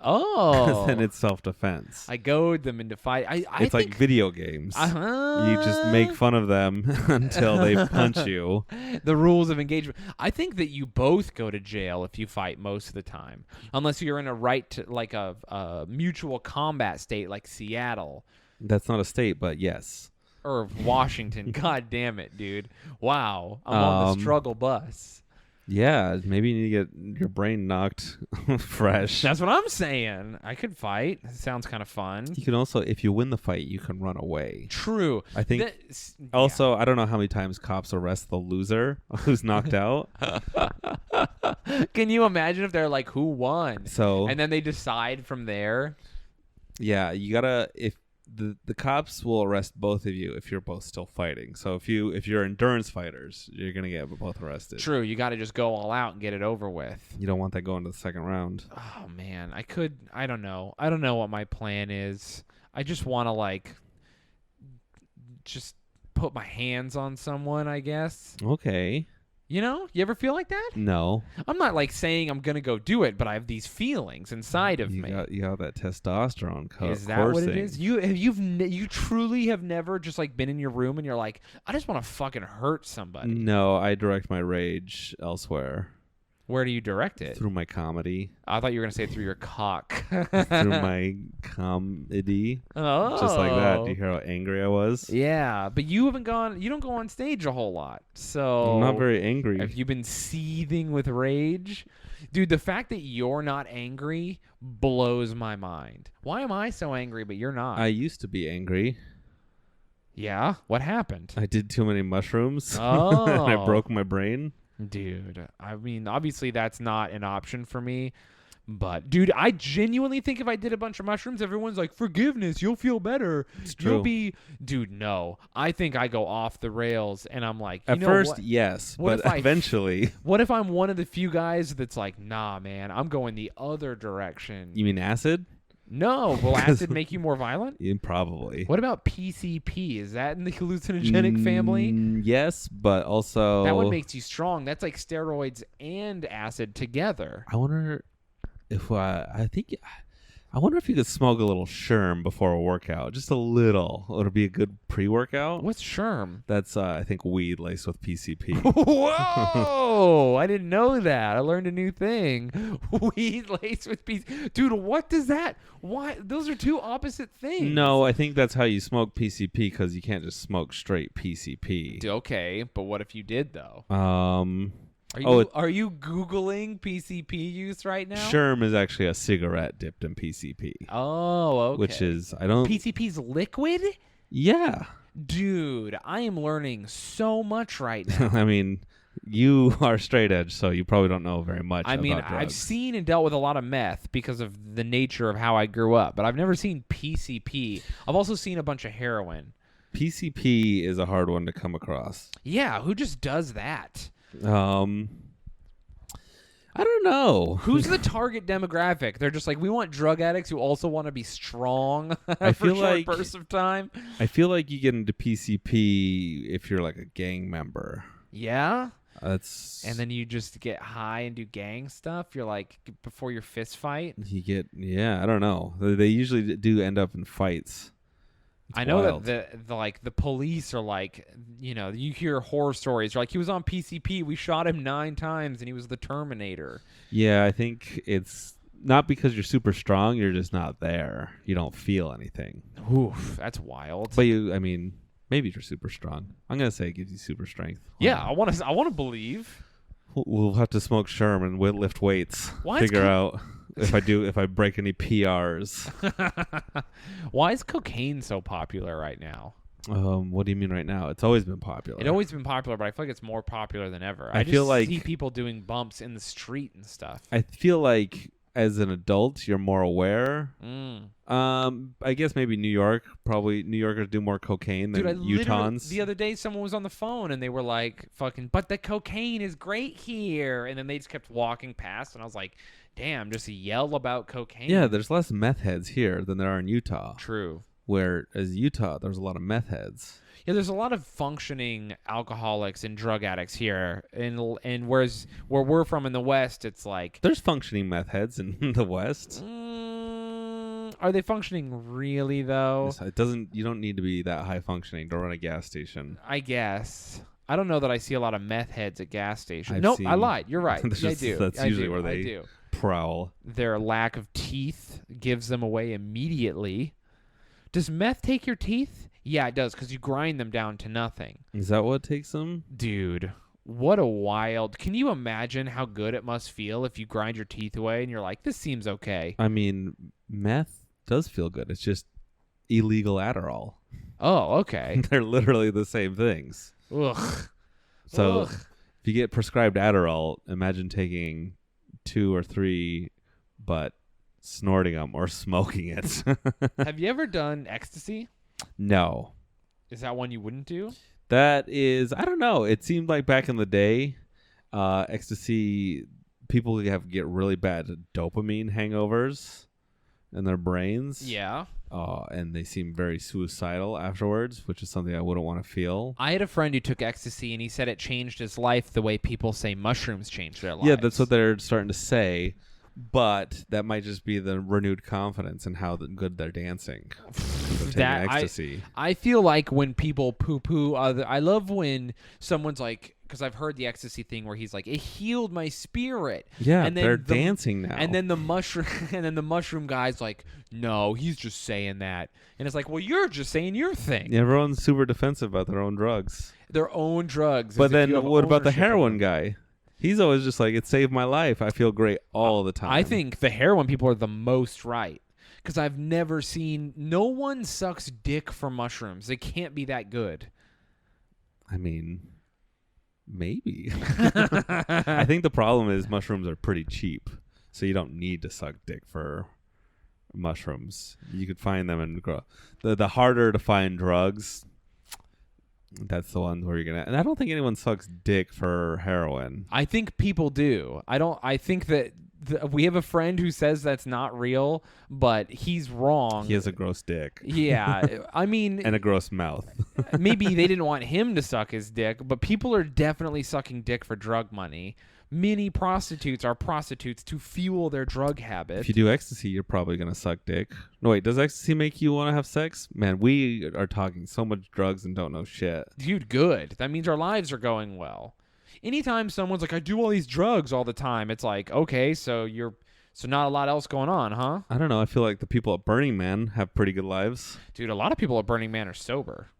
Oh. Then it's self-defense. I goad them into fight. It's like video games. You just make fun of them until they punch you. The rules of engagement. I think that you both go to jail if you fight most of the time, unless you're in a right to like a mutual combat state like Seattle. That's not a state, but yes. Or Washington. God damn it, dude. Wow. I'm on the struggle bus. Yeah, maybe you need to get your brain knocked fresh. That's what I'm saying. I could fight. It sounds kind of fun. You can also, if you win the fight, you can run away. True. I think. Also, I don't know how many times cops arrest the loser who's knocked out. Can you imagine if they're like, who won? So, and then they decide from there. Yeah, you gotta, if the cops will arrest both of you if you're both still fighting. So if you're endurance fighters, you're gonna get both arrested. True, you got to just go all out and get it over with. You don't want that going to the second round. Oh man, I don't know what my plan is. I just want to like just put my hands on someone, I guess. Okay. You know, you ever feel like that? No. I'm not like saying I'm gonna go do it, but I have these feelings inside of me. You got that testosterone coursing. Is that what it is? You truly have never just like been in your room and you're like, I just want to fucking hurt somebody. No, I direct my rage elsewhere. Where do you direct it? Through my comedy. I thought you were gonna say through your cock. Through my comedy. Oh, just like that. Do you hear how angry I was? Yeah, but you don't go on stage a whole lot, so I'm not very angry. Have you been seething with rage? Dude, the fact that you're not angry blows my mind. Why am I so angry but you're not? I used to be angry. Yeah? What happened? I did too many mushrooms. Oh. And I broke my brain. Dude, I mean, obviously that's not an option for me. But, dude, I genuinely think if I did a bunch of mushrooms, everyone's like, forgiveness, you'll feel better. It's true. You'll be... Dude, no. I think I go off the rails, and I'm like, At first, yes, but eventually... What if I'm one of the few guys that's like, nah, man, I'm going the other direction? You mean acid? No. Will acid make you more violent? Yeah, probably. What about PCP? Is that in the hallucinogenic family? Yes, but also... That one makes you strong. That's like steroids and acid together. I wonder if I wonder if you could smoke a little sherm before a workout, just a little. It'll be a good pre-workout. What's sherm? That's I think weed laced with PCP. Whoa! I didn't know that. I learned a new thing. Weed laced with PCP. Dude, what does that? Why? Those are two opposite things. No, I think that's how you smoke PCP because you can't just smoke straight PCP. Okay, but what if you did though? Are you Googling PCP use right now? Sherm is actually a cigarette dipped in PCP. Oh, okay. Which is, PCP's liquid? Yeah. Dude, I am learning so much right now. I mean, you are straight edge, so you probably don't know very much about drugs. I've seen and dealt with a lot of meth because of the nature of how I grew up, but I've never seen PCP. I've also seen a bunch of heroin. PCP is a hard one to come across. Yeah, who just does that? I don't know. Who's the target demographic? They're just like, we want drug addicts who also want to be strong for short bursts of time. I feel like you get into PCP if you're like a gang member. Yeah? And then you just get high and do gang stuff? You're like, before your fist fight? I don't know. They usually do end up in fights. I know wild. that the police are like, you hear horror stories. They're like, he was on PCP. We shot him 9 times, and he was the Terminator. Yeah, I think it's not because you're super strong. You're just not there. You don't feel anything. Oof, that's wild. But maybe you're super strong. I'm gonna say it gives you super strength. Yeah, I want to believe. We'll have to smoke Sherm and lift weights. Why is Figure out if I break any PRs. Why is cocaine so popular right now? What do you mean right now? It's always been popular. It's always been popular, but I feel like it's more popular than ever. I feel just like see people doing bumps in the street and stuff. I feel like as an adult, you're more aware. I guess maybe New York. Probably New Yorkers do more cocaine than Utahns. The other day, someone was on the phone and they were like, "Fucking, but the cocaine is great here," and then they just kept walking past, and I was like, "Damn, just yell about cocaine." Yeah, there's less meth heads here than there are in Utah. True. Whereas Utah, there's a lot of meth heads. Yeah, there's a lot of functioning alcoholics and drug addicts here, and whereas where we're from in the West, it's like there's functioning meth heads in the West. Are they functioning really though? It doesn't. You don't need to be that high functioning to run a gas station. I guess. I don't know that I see a lot of meth heads at gas stations. Nope, I lied. You're right. I do. That's usually where they prowl. Their lack of teeth gives them away immediately. Does meth take your teeth? Yeah, it does, because you grind them down to nothing. Is that what takes them? Dude, what a wild... Can you imagine how good it must feel if you grind your teeth away and you're like, this seems okay? I mean, meth does feel good. It's just illegal Adderall. Oh, okay. They're literally the same things. Ugh. So Ugh. if you get prescribed Adderall, imagine taking 2 or 3, but snorting them or smoking it. Have you ever done ecstasy? No. Is that one you wouldn't do? That is, I don't know. It seemed like back in the day, ecstasy, people get really bad dopamine hangovers in their brains. Yeah. And they seem very suicidal afterwards, which is something I wouldn't want to feel. I had a friend who took ecstasy, and he said it changed his life the way people say mushrooms change their lives. Yeah, that's what they're starting to say. But that might just be the renewed confidence in how good they're dancing. They're taking ecstasy. I feel like when people poo-poo, I love when someone's like, because I've heard the ecstasy thing where he's like, it healed my spirit. Yeah, and then they're dancing now. And then the mushroom guy's like, no, he's just saying that. And it's like, well, you're just saying your thing. Yeah, everyone's super defensive about their own drugs. Their own drugs. But then what about the heroin guy? He's always just like, it saved my life. I feel great all the time. I think the heroin people are the most right. Because I've never seen... No one sucks dick for mushrooms. They can't be that good. I mean, maybe. I think the problem is mushrooms are pretty cheap. So you don't need to suck dick for mushrooms. You could find them and grow. The harder to find drugs... That's the one where you're gonna, and I don't think anyone sucks dick for heroin. I think people do. I think that we have a friend who says that's not real, but he's wrong. He has a gross dick. Yeah, I mean, and a gross mouth. Maybe they didn't want him to suck his dick, but people are definitely sucking dick for drug money. Many prostitutes are prostitutes to fuel their drug habit. If you do ecstasy, you're probably going to suck dick. No, wait, does ecstasy make you want to have sex? Man, we are talking so much drugs and don't know shit. Dude, good. That means our lives are going well. Anytime someone's like, I do all these drugs all the time, it's like, okay, so not a lot else going on, huh? I don't know. I feel like the people at Burning Man have pretty good lives. Dude, a lot of people at Burning Man are sober.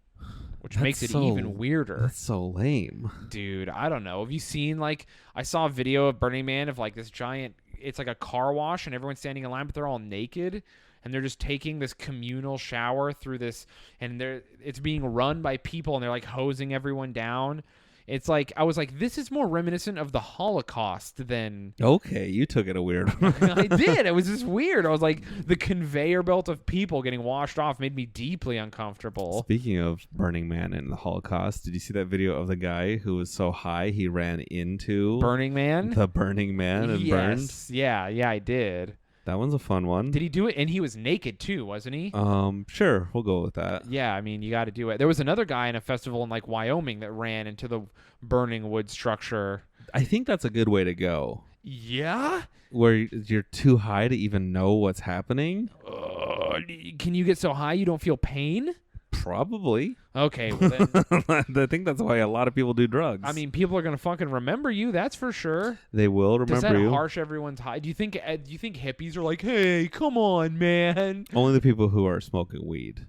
Which makes it even weirder. That's so lame. Dude, I don't know. Have you seen, like, I saw a video of Burning Man of, like, this giant, it's like a car wash and everyone's standing in line, but they're all naked. And they're just taking this communal shower through this, and it's being run by people, and they're, like, hosing everyone down. It's like, I was like, this is more reminiscent of the Holocaust than... Okay, you took it a weird one. I did. It was just weird. I was like, the conveyor belt of people getting washed off made me deeply uncomfortable. Speaking of Burning Man and the Holocaust, did you see that video of the guy who was so high he ran into... Burning Man? The Burning Man and burned? Yeah, I did. That one's a fun one. Did he do it? And he was naked too, wasn't he? Sure, we'll go with that. Yeah, I mean, you got to do it. There was another guy in a festival in like Wyoming that ran into the burning wood structure. I think that's a good way to go. Yeah? Where you're too high to even know what's happening. Can you get so high you don't feel pain? Probably. Okay, well then, I think that's why a lot of people do drugs. I mean, people are gonna fucking remember you. That's for sure. they will Does remember that you. harsh everyone's high? Do you think hippies are like, hey, come on, man? Only the people who are smoking weed.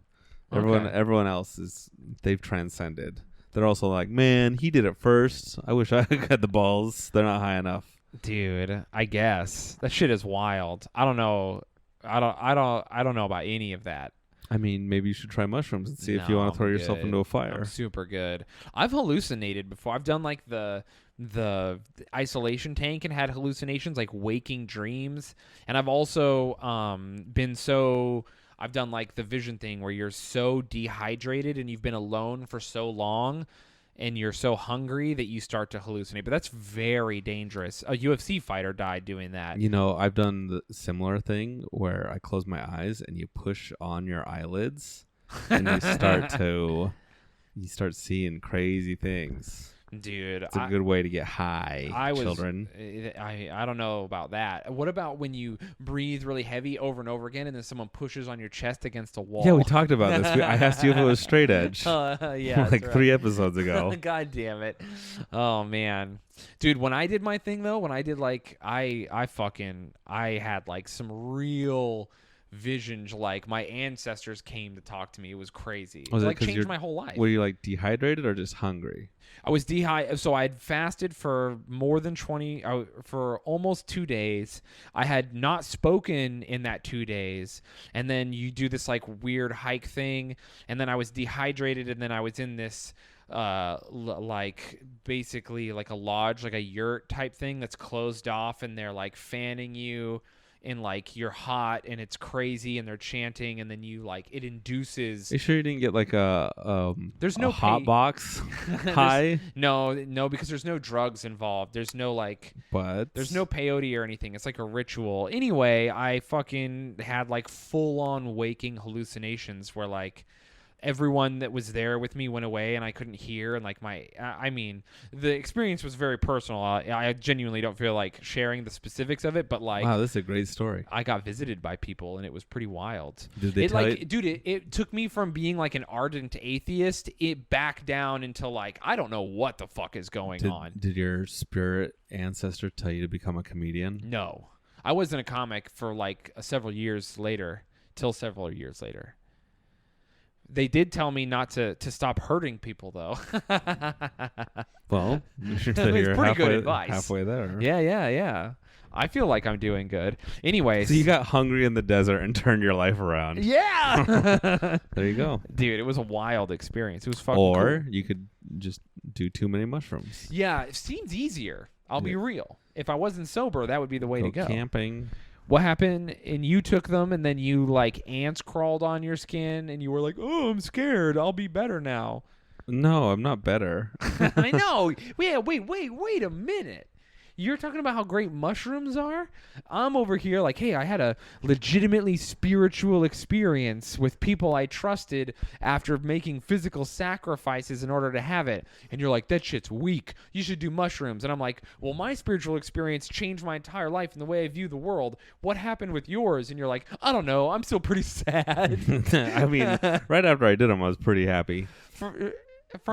Okay. Everyone else they've transcended. They're also like, man, he did it first. I wish I had the balls. They're not high enough. Dude, I guess that shit is wild. I don't know. I don't know about any of that. I mean, maybe you should try mushrooms and see if you No, want to throw I'm yourself good. into a fire. I'm super good. I've hallucinated before. I've done like the isolation tank and had hallucinations, like waking dreams. And I've also I've done like the vision thing where you're so dehydrated and you've been alone for so long and you're so hungry that you start to hallucinate. But that's very dangerous. A UFC fighter died doing that. You know, I've done the similar thing where I close my eyes and you push on your eyelids and you start seeing crazy things. Dude, It's a good way to get high, children. I don't know about that. What about when you breathe really heavy over and over again, and then someone pushes on your chest against a wall? Yeah, we talked about this. I asked you if it was straight edge. Yeah, like 3 episodes ago. God damn it! Oh man, dude. When I did my thing though, when I did like I had like some real visions. Like my ancestors came to talk to me. It was crazy. Was It it like 'cause changed you're- my whole life. Were you like dehydrated or just hungry? I was dehydrated, so I had fasted for more than for almost 2 days. I had not spoken in that 2 days, and then you do this like weird hike thing, and then I was dehydrated, and then I was in this like basically like a lodge, like a yurt type thing that's closed off, and they're like fanning you. And like you're hot and it's crazy and they're chanting and then you like it induces. Are you sure you didn't get like a There's no hot box high? No, because there's no drugs involved. There's no like But there's no peyote or anything. It's like a ritual. Anyway, I fucking had like full on waking hallucinations where like everyone that was there with me went away and I couldn't hear, and like I mean the experience was very personal. I genuinely don't feel like sharing the specifics of it, but like wow, this is a great story. I got visited by people and it was pretty wild. Did they It tell like you? dude, it took me from being like an ardent atheist it back down into like I don't know what the fuck is going on. Did your spirit ancestor tell you to become a comedian? No. I wasn't a comic for like several years later. They did tell me not to stop hurting people, though. Well, It's you're pretty good advice. halfway there. Yeah. I feel like I'm doing good. Anyways. So you got hungry in the desert and turned your life around. Yeah! There you go. Dude, it was a wild experience. It was fucking Or cool. you could just do too many mushrooms. Yeah, it seems easier. I'll be Yeah. real. If I wasn't sober, that would be the way to go. Camping. What happened? And you took them, and then you like ants crawled on your skin, and you were like, "Oh, I'm scared. I'll be better now." No, I'm not better. I know. Yeah. Wait a minute. You're talking about how great mushrooms are? I'm over here like, hey, I had a legitimately spiritual experience with people I trusted after making physical sacrifices in order to have it. And you're like, that shit's weak. You should do mushrooms. And I'm like, well, my spiritual experience changed my entire life and the way I view the world. What happened with yours? And you're like, I don't know. I'm still pretty sad. I mean, right after I did them, I was pretty happy. For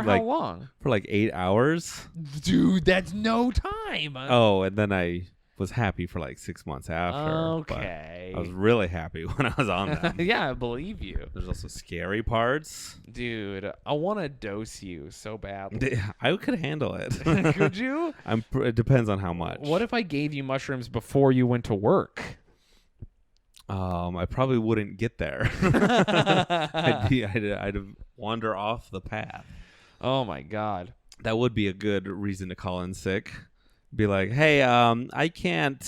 Like- how long? For like 8 hours. Dude, that's no time. Oh, and then I was happy for like 6 months after. but Okay. I was really happy when I was on them. Yeah, I believe you. There's also scary parts. Dude, I want to dose you so badly. I could handle it. Could you? It depends on how much. What if I gave you mushrooms before you went to work? I probably wouldn't get there. I'd wander off the path. Oh my god. That would be a good reason to call in sick. Be like, hey, I can't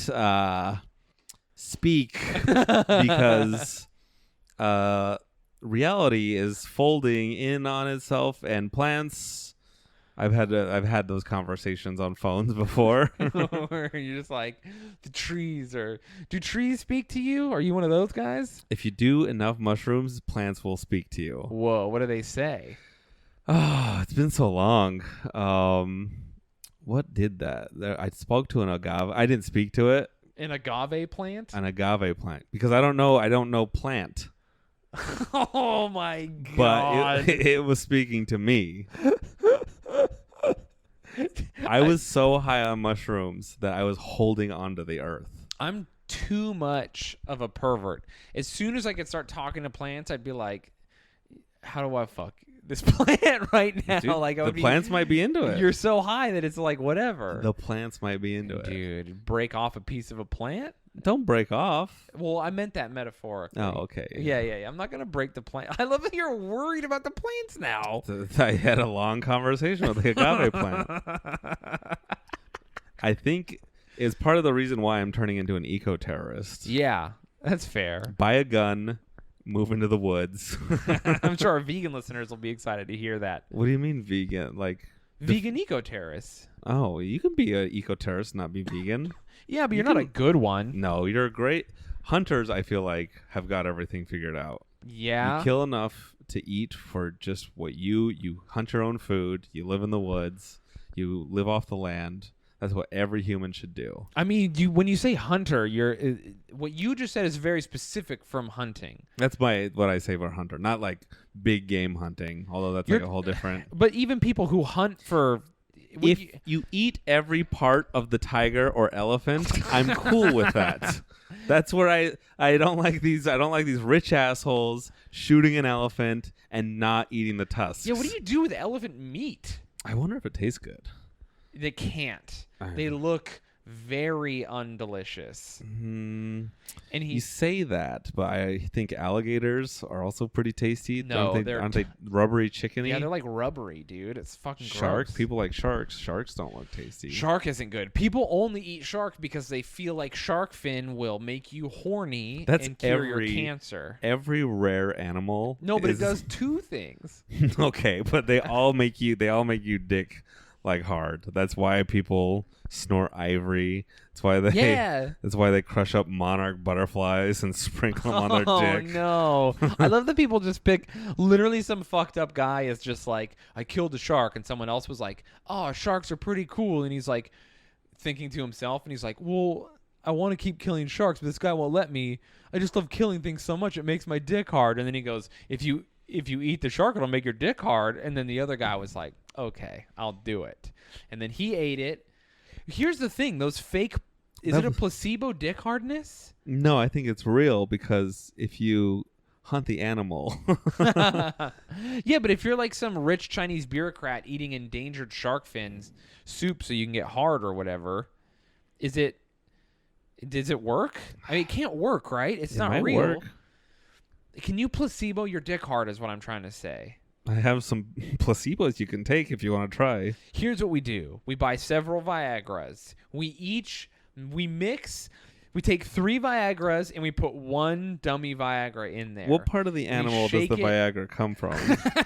speak because reality is folding in on itself, and plants. I've had those conversations on phones before. Where you're just like, the trees are. Do trees speak to you? Are you one of those guys? If you do enough mushrooms, plants will speak to you. Whoa, what do they say? Oh, it's been so long. What did that? I spoke to an agave. I didn't speak to it. An agave plant? An agave plant, because I don't know plant. Oh my but god! it was speaking to me. I was so high on mushrooms that I was holding onto the earth. I'm too much of a pervert. As soon as I could start talking to plants, I'd be like, how do I fuck this plant right now? Dude, like, the plants might be into it. You're so high that it's like, whatever. The plants might be into it. Dude, break off a piece of a plant? Don't break off. Well, I meant that metaphorically. Oh, okay. Yeah. I'm not going to break the plant. I love that you're worried about the plants now. I had a long conversation with the agave plant. I think is part of the reason why I'm turning into an eco-terrorist. Yeah, that's fair. Buy a gun, move into the woods. I'm sure our vegan listeners will be excited to hear that. What do you mean vegan? Like vegan eco-terrorists. Oh, you can be an eco-terrorist, not be vegan. Yeah, but you're not a good one. No, you're a great hunters. I feel like have got everything figured out. Yeah, you kill enough to eat for just what you hunt your own food. You live in the woods. You live off the land. That's what every human should do. I mean, when you say hunter, what you just said is very specific from hunting. That's what I say for hunter, not like big game hunting, although that's like a whole different. But even people who hunt for... If you eat every part of the tiger or elephant, I'm cool with that. That's where I don't like these. I don't like these rich assholes shooting an elephant and not eating the tusks. Yeah, what do you do with elephant meat? I wonder if it tastes good. They can't. They look very undelicious. And you you say that, but I think alligators are also pretty tasty. No, aren't they rubbery chickeny? Yeah, they're like rubbery, dude. It's fucking shark. gross. People like sharks. Sharks don't look tasty. Shark isn't good. People only eat shark because they feel like shark fin will make you horny and cure your cancer. Every rare animal. No, but it does two things. Okay, but they all make you dick like hard. That's why people snort ivory. That's why they crush up monarch butterflies and sprinkle them on their dick. Oh no. I love that people just pick literally some fucked up guy is just like, I killed a shark, and someone else was like, oh, sharks are pretty cool, and he's like thinking to himself, and he's like, well, I want to keep killing sharks, but this guy won't let me. I just love killing things so much it makes my dick hard. And then he goes, if you eat the shark, it'll make your dick hard. And then the other guy was like, okay, I'll do it. And then he ate it. Here's the thing. Those fake... Is it a placebo dick hardness? No, I think it's real because if you hunt the animal... Yeah, but if you're like some rich Chinese bureaucrat eating endangered shark fins soup so you can get hard or whatever, does it work? I mean, it can't work, right? It's not real. Work. Can you placebo your dick hard is what I'm trying to say. I have some placebos you can take if you want to try. Here's what we do. We buy several Viagras. We mix. We take 3 Viagras and we put 1 dummy Viagra in there. What part of the animal does the Viagra come from?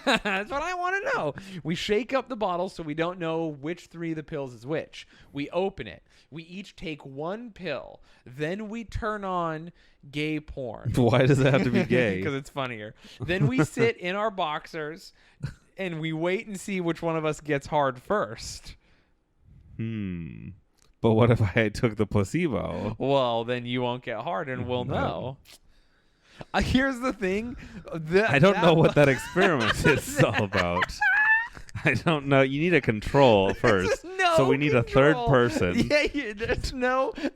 That's what I want to know. We shake up the bottle so we don't know which 3 of the pills is which. We open it. We each take 1 pill. Then we turn on gay porn. Why does it have to be gay? Because it's funnier. Then we sit in our boxers and we wait and see which one of us gets hard first. But what if I took the placebo? Well, then you won't get hard and we'll know. Here's the thing. I don't know what that experiment is all about. I don't know. You need a control first. So we need a third person. Yeah,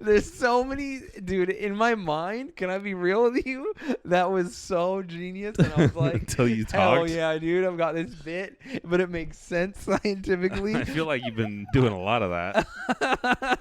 there's so many. Dude, in my mind, can I be real with you? That was so genius. And I was like, until you talked. Hell yeah, dude. I've got this bit, but it makes sense scientifically. I feel like you've been doing a lot of that.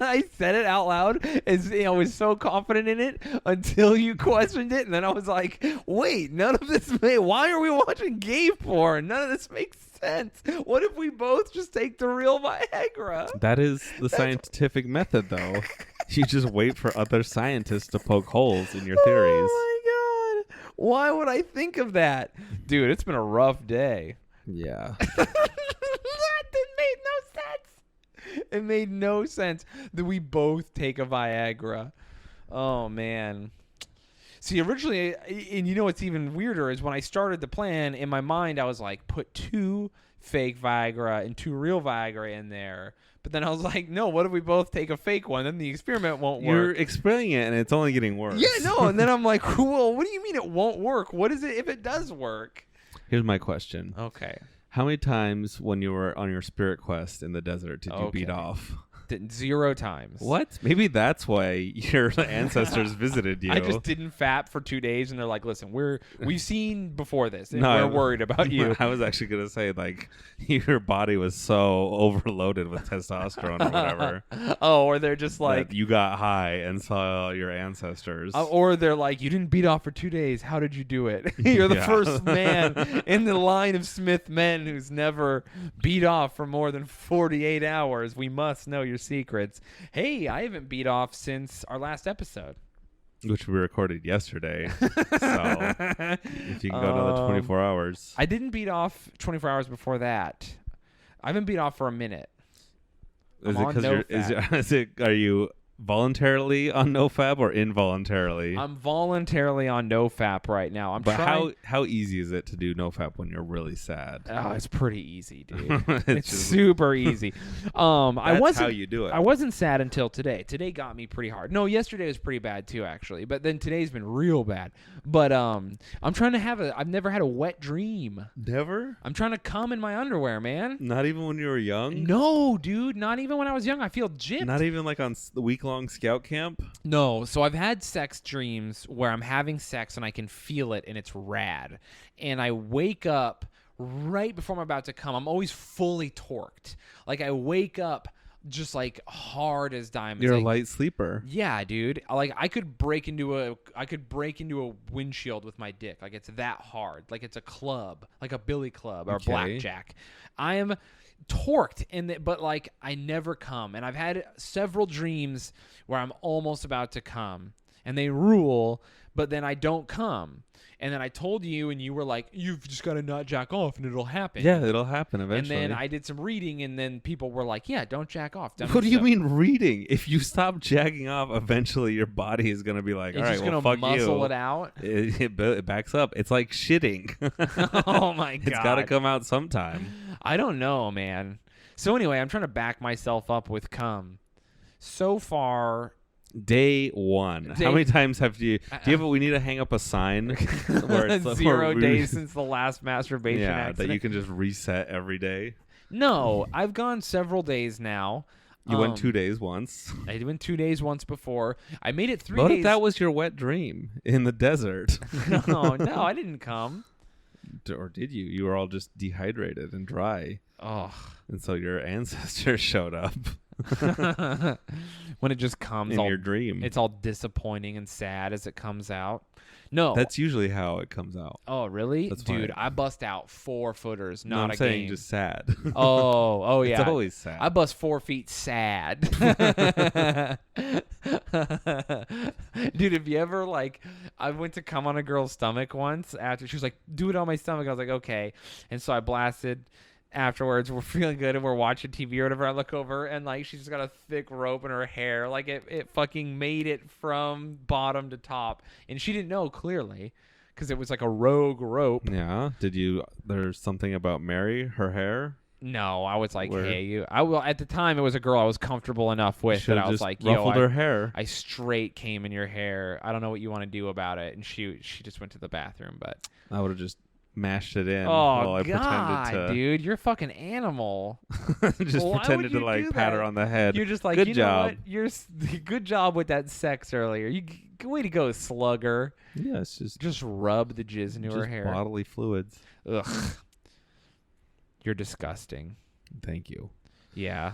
I said it out loud. I was so confident in it until you questioned it. And then I was like, wait, none of this why are we watching gay porn? None of this makes sense. What if we both just take the real Viagra? That is the scientific method, though. You just wait for other scientists to poke holes in your theories. Oh my god. Why would I think of that? Dude, it's been a rough day. Yeah. That made no sense. It made no sense that we both take a Viagra. Oh man. See, originally, and you know what's even weirder is when I started the plan, in my mind, I was like, put 2 fake Viagra and 2 real Viagra in there. But then I was like, no, what if we both take a fake one? Then the experiment won't You're work. explaining it, and it's only getting worse. Yeah, no. And then I'm like, well, what do you mean it won't work? What is it if it does work? Here's my question. Okay. How many times when you were on your spirit quest in the desert did you beat Okay. off? 0 times. What? Maybe that's why your ancestors visited you. I just didn't fap for 2 days, and they're like, "Listen, we've seen before this, and No, we're worried about you." I was actually gonna say like your body was so overloaded with testosterone or whatever. Oh, or they're just like, that you got high and saw your ancestors. or they're like, "You didn't beat off for 2 days. How did you do it? You're the Yeah. first man in the line of Smith men who's never beat off for more than 48 hours. We must know your secrets." Hey, I haven't beat off since our last episode. Which we recorded yesterday. So if you can go another 24 hours. I didn't beat off 24 hours before that. I haven't beat off for a minute. Is I'm it on because are you voluntarily on NoFap or involuntarily? I'm voluntarily on NoFap right now. I'm but trying. how easy is it to do NoFap when you're really sad? Oh, it's pretty easy, dude. It's It's just- super easy. I That's wasn't. how you do it. I wasn't sad until today. Today got me pretty hard. No, yesterday was pretty bad too, actually. But then today's been real bad. But I'm trying to have I've never had a wet dream. Never? I'm trying to cum in my underwear, man. Not even when you were young? No, dude. Not even when I was young. I feel gypped. Not even like on the week-long scout camp? No, so I've had sex dreams where I'm having sex and I can feel it and it's rad. And I wake up right before I'm about to come. I'm always fully torqued. Like I wake up just like hard as diamonds. You're a Like, light sleeper. yeah, dude. Like I could break into a windshield with my dick. Like it's that hard. Like it's a club, like a billy club or Okay. blackjack. I am torqued but like I never come, and I've had several dreams where I'm almost about to come and they rule, but then I don't come, and then I told you and you were like, you've just got to not jack off and it'll happen. Yeah, it'll happen eventually. And then I did some reading, and then people were like, yeah, don't jack off. What do you mean reading? If you stop jacking off, eventually your body is going to be like, It's all right, just well, gonna fuck muscle you. it out. It backs up. It's like shitting. Oh my god. It's got to come out sometime. I don't know, man. So anyway, I'm trying to back myself up with cum. So far, Day one. How many times have you? Do you have? We need to hang up a sign where it's 0 where days since the last masturbation yeah, accident. that you can just reset every day. No, I've gone several days now. You went 2 days once. I went 2 days once before. I made it 3 What days. if that was your wet dream in the desert? no, I didn't come. Or did you? You were all just dehydrated and dry. Oh, And so your ancestors showed up when it just comes, in all, your dream. it's all disappointing and sad as it comes out. No, That's usually how it comes out. oh really, That's dude? fine. I bust out 4 footers, No, not I'm a saying game. just sad. Oh yeah. It's always sad. I bust 4 feet sad. Dude, have you ever I went to come on a girl's stomach once after she was like, do it on my stomach. I was like, okay. And so I blasted afterwards. We're feeling good and we're watching TV or whatever. I look over and she's just got a thick rope in her hair. Like it fucking made it from bottom to top. And she didn't know clearly because it was like a rogue rope. Yeah. There's something about Mary, her hair? No, I was like, Where- hey, at the time it was a girl I was comfortable enough with that Should've I was just like, ruffled yo, her hair. I straight came in your hair. I don't know what you want to do about it. And she just went to the bathroom, but I would have just mashed it in oh while I god, pretended to dude, you're a fucking animal. just Why pretended would to you do pat her that? on the head. You're just like, Good you job. know what? You're good job with that sex earlier. Way to go, slugger. Yeah, it's Just rub the jizz into her just hair. bodily fluids. Ugh, you're disgusting. Thank you. Yeah.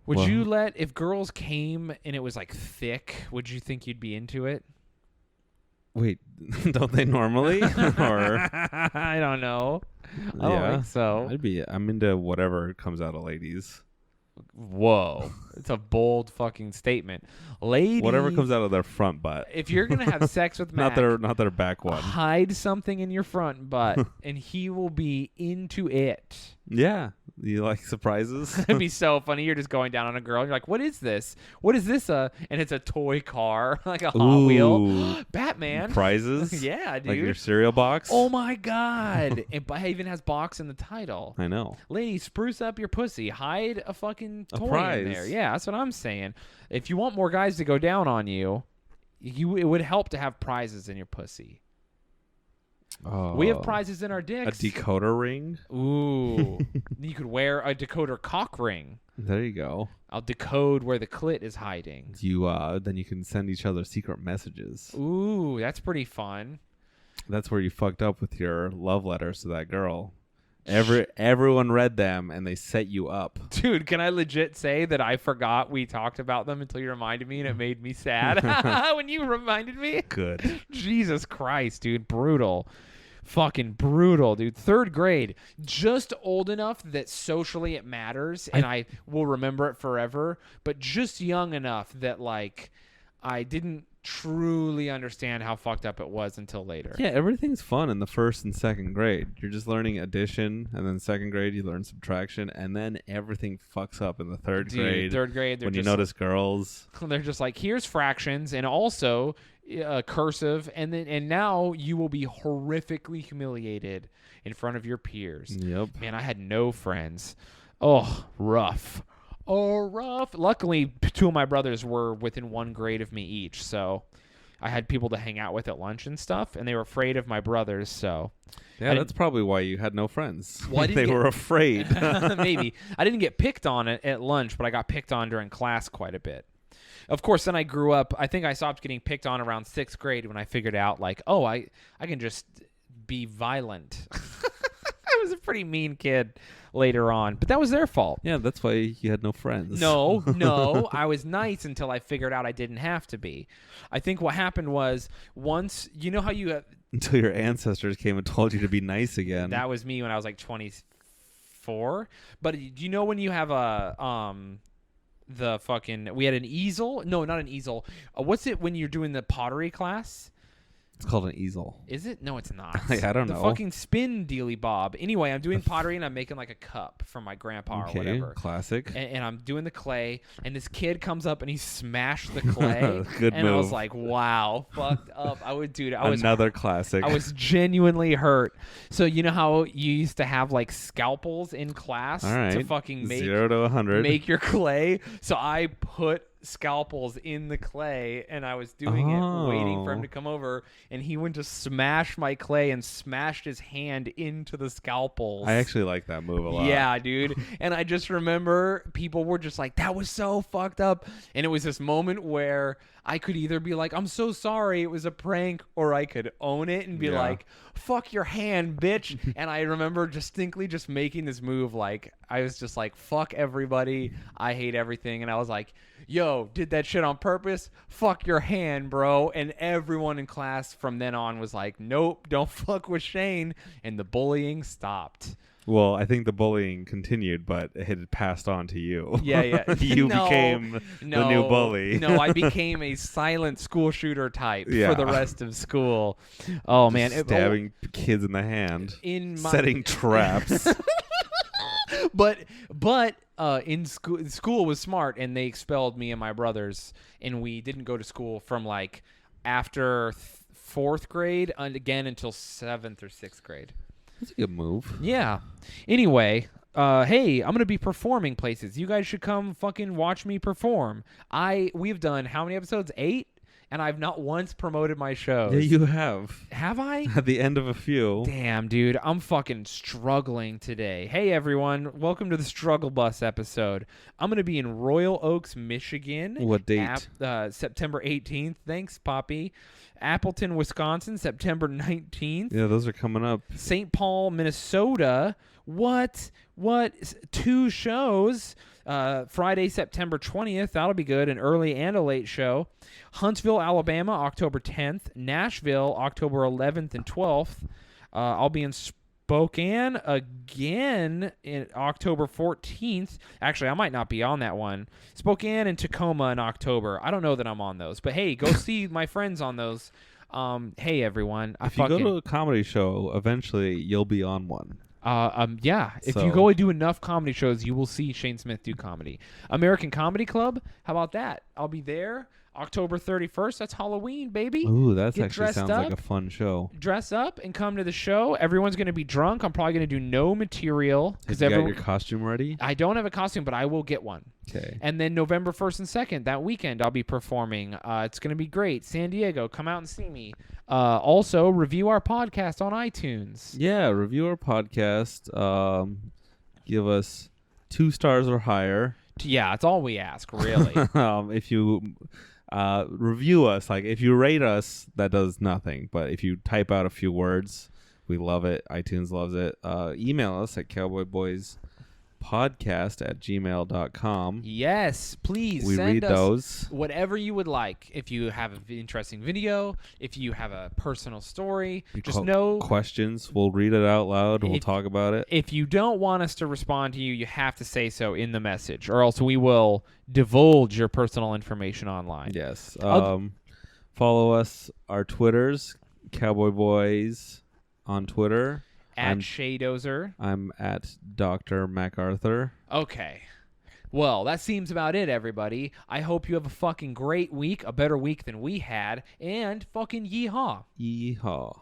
Would Well- you if girls came and it was thick, would you think you'd be into it? Wait, don't they normally? Or I don't know. I don't yeah, think so. I'm into whatever comes out of ladies. Whoa. It's a bold fucking statement. Ladies, Whatever comes out of their front butt. if you're going to have sex with Mac, not their back one. hide something in your front butt, and he will be into it. Yeah. You like surprises? It'd be so funny. You're just going down on a girl. And you're like, what is this? What is this? And it's a toy car, like a Hot Wheel. Batman. Prizes? Yeah, dude. Like your cereal box? Oh, my God. It even has box in the title. I know. Lady, spruce up your pussy. Hide a fucking toy prize. in there. Yeah, that's what I'm saying. If you want more guys to go down on you, it would help to have prizes in your pussy. Oh. We have prizes in our A dicks. decoder ring? Ooh. You could wear a decoder cock ring. There you go. I'll decode where the clit is hiding. Then you can send each other secret messages. Ooh, that's pretty fun. That's where you fucked up with your love letters to that girl. Everyone read them and they set you up. Dude, can I legit say that I forgot we talked about them until you reminded me, and it made me sad when you reminded me? Good. Jesus Christ, dude. Brutal. Fucking brutal, dude. 3rd grade. Just old enough that socially it matters, and I will remember it forever, but just young enough that, like, I didn't truly understand how fucked up it was until later. Yeah, everything's fun in the 1st and 2nd grade. You're just learning addition, and then 2nd grade you learn subtraction, and then everything fucks up in the 3rd grade. 3rd grade, when you notice girls. They're just like, here's fractions, and also cursive, and now you will be horrifically humiliated in front of your peers. Yep. Man, I had no friends. Oh, rough. Oh, rough. Luckily, 2 of my brothers were within 1 grade of me each, so I had people to hang out with at lunch and stuff, and they were afraid of my brothers, so... Yeah, that's probably why you had no friends. Well, they were afraid. Maybe. I didn't get picked on at lunch, but I got picked on during class quite a bit. Of course, then I grew up. I think I stopped getting picked on around 6th grade when I figured out, like, oh, I can just be violent. I was a pretty mean kid later on, but that was their fault. Yeah, that's why you had no friends. No, I was nice until I figured out I didn't have to be. I think what happened was once, you know how you... until your ancestors came and told you to be nice again. That was me when I was like 24. But do you know when you have we had an easel? No, not an easel. What's it when you're doing the pottery class? It's called an easel. Is it? No, it's not. I don't know. The fucking spin dealy bob. Anyway, I'm doing pottery and I'm making like a cup for my grandpa or whatever. Classic. And I'm doing the clay, and this kid comes up and he smashed the clay. Good and move. I was like, wow, fucked up. Another classic. I was genuinely hurt. So you know how you used to have like scalpels in class to fucking make 0 to 100. make your clay? So I put scalpels in the clay, and I was doing it waiting for him to come over, and he went to smash my clay and smashed his hand into the scalpels. I actually like that move a lot. Yeah, dude. And I just remember people were just like, that was so fucked up. And it was this moment where I could either be like, I'm so sorry, it was a prank, or I could own it and be like, fuck your hand, bitch. And I remember distinctly just making this move, like, I was just like, fuck everybody, I hate everything. And I was like, yo, did that shit on purpose? Fuck your hand, bro. And everyone in class from then on was like, nope, don't fuck with Shayne. And the bullying stopped. Well, I think the bullying continued, but it had passed on to you. Yeah. You became the new bully. No, I became a silent school shooter type for the rest of school. Oh, man. Stabbing kids in the hand. Setting traps. But in school was smart, and they expelled me and my brothers, and we didn't go to school from like after 4th grade and again until 7th or 6th grade. That's a good move. Yeah. Anyway, hey, I'm going to be performing places. You guys should come fucking watch me perform. We've done how many episodes? 8? And I've not once promoted my shows. Yeah, you have. Have I? At the end of a few. Damn, dude. I'm fucking struggling today. Hey, everyone. Welcome to the Struggle Bus episode. I'm going to be in Royal Oaks, Michigan. What date? September 18th. Thanks, Poppy. Appleton, Wisconsin, September 19th. Yeah, those are coming up. St. Paul, Minnesota. What? 2 shows. Friday, September 20th. That'll be good. An early and a late show. Huntsville, Alabama, October 10th. Nashville, October 11th and 12th. I'll be in Spokane again in October 14th. Actually, I might not be on that one. Spokane and Tacoma in October. I don't know that I'm on those, but hey, go see my friends on those. Hey everyone, If you go to a comedy show, eventually you'll be on one. Yeah. If So- you go and do enough comedy shows, you will see Shayne Smith do comedy. American Comedy Club. How about that? I'll be there October 31st. That's Halloween, baby. Ooh, that Get actually dressed sounds like up. a fun show. Dress up and come to the show. Everyone's going to be drunk. I'm probably going to do no material Have you got your costume ready? I don't have a costume, but I will get one. Okay. And then November 1st and 2nd, that weekend, I'll be performing. It's going to be great. San Diego, come out and see me. Also, review our podcast on iTunes. Yeah, review our podcast. Give us 2 stars or higher. Yeah, it's all we ask, really. If you review us, like if you rate us, that does nothing. But if you type out a few words, we love it. iTunes loves it. Email us at cowboyboyspodcast@gmail.com. Yes, please. We send read us those. whatever you would like. If you have an interesting video, if you have a personal story, just know Questions. We'll read it out loud. We'll talk about it. if you don't want us to respond to you, you have to say so in the message, or else we will divulge your personal information online. Yes. Follow us, our Twitters, Cowboy Boys on Twitter. At Shaydozer. I'm at Dr. MacArthur. Okay. Well, that seems about it, everybody. I hope you have a fucking great week, a better week than we had, and fucking yeehaw. Yeehaw.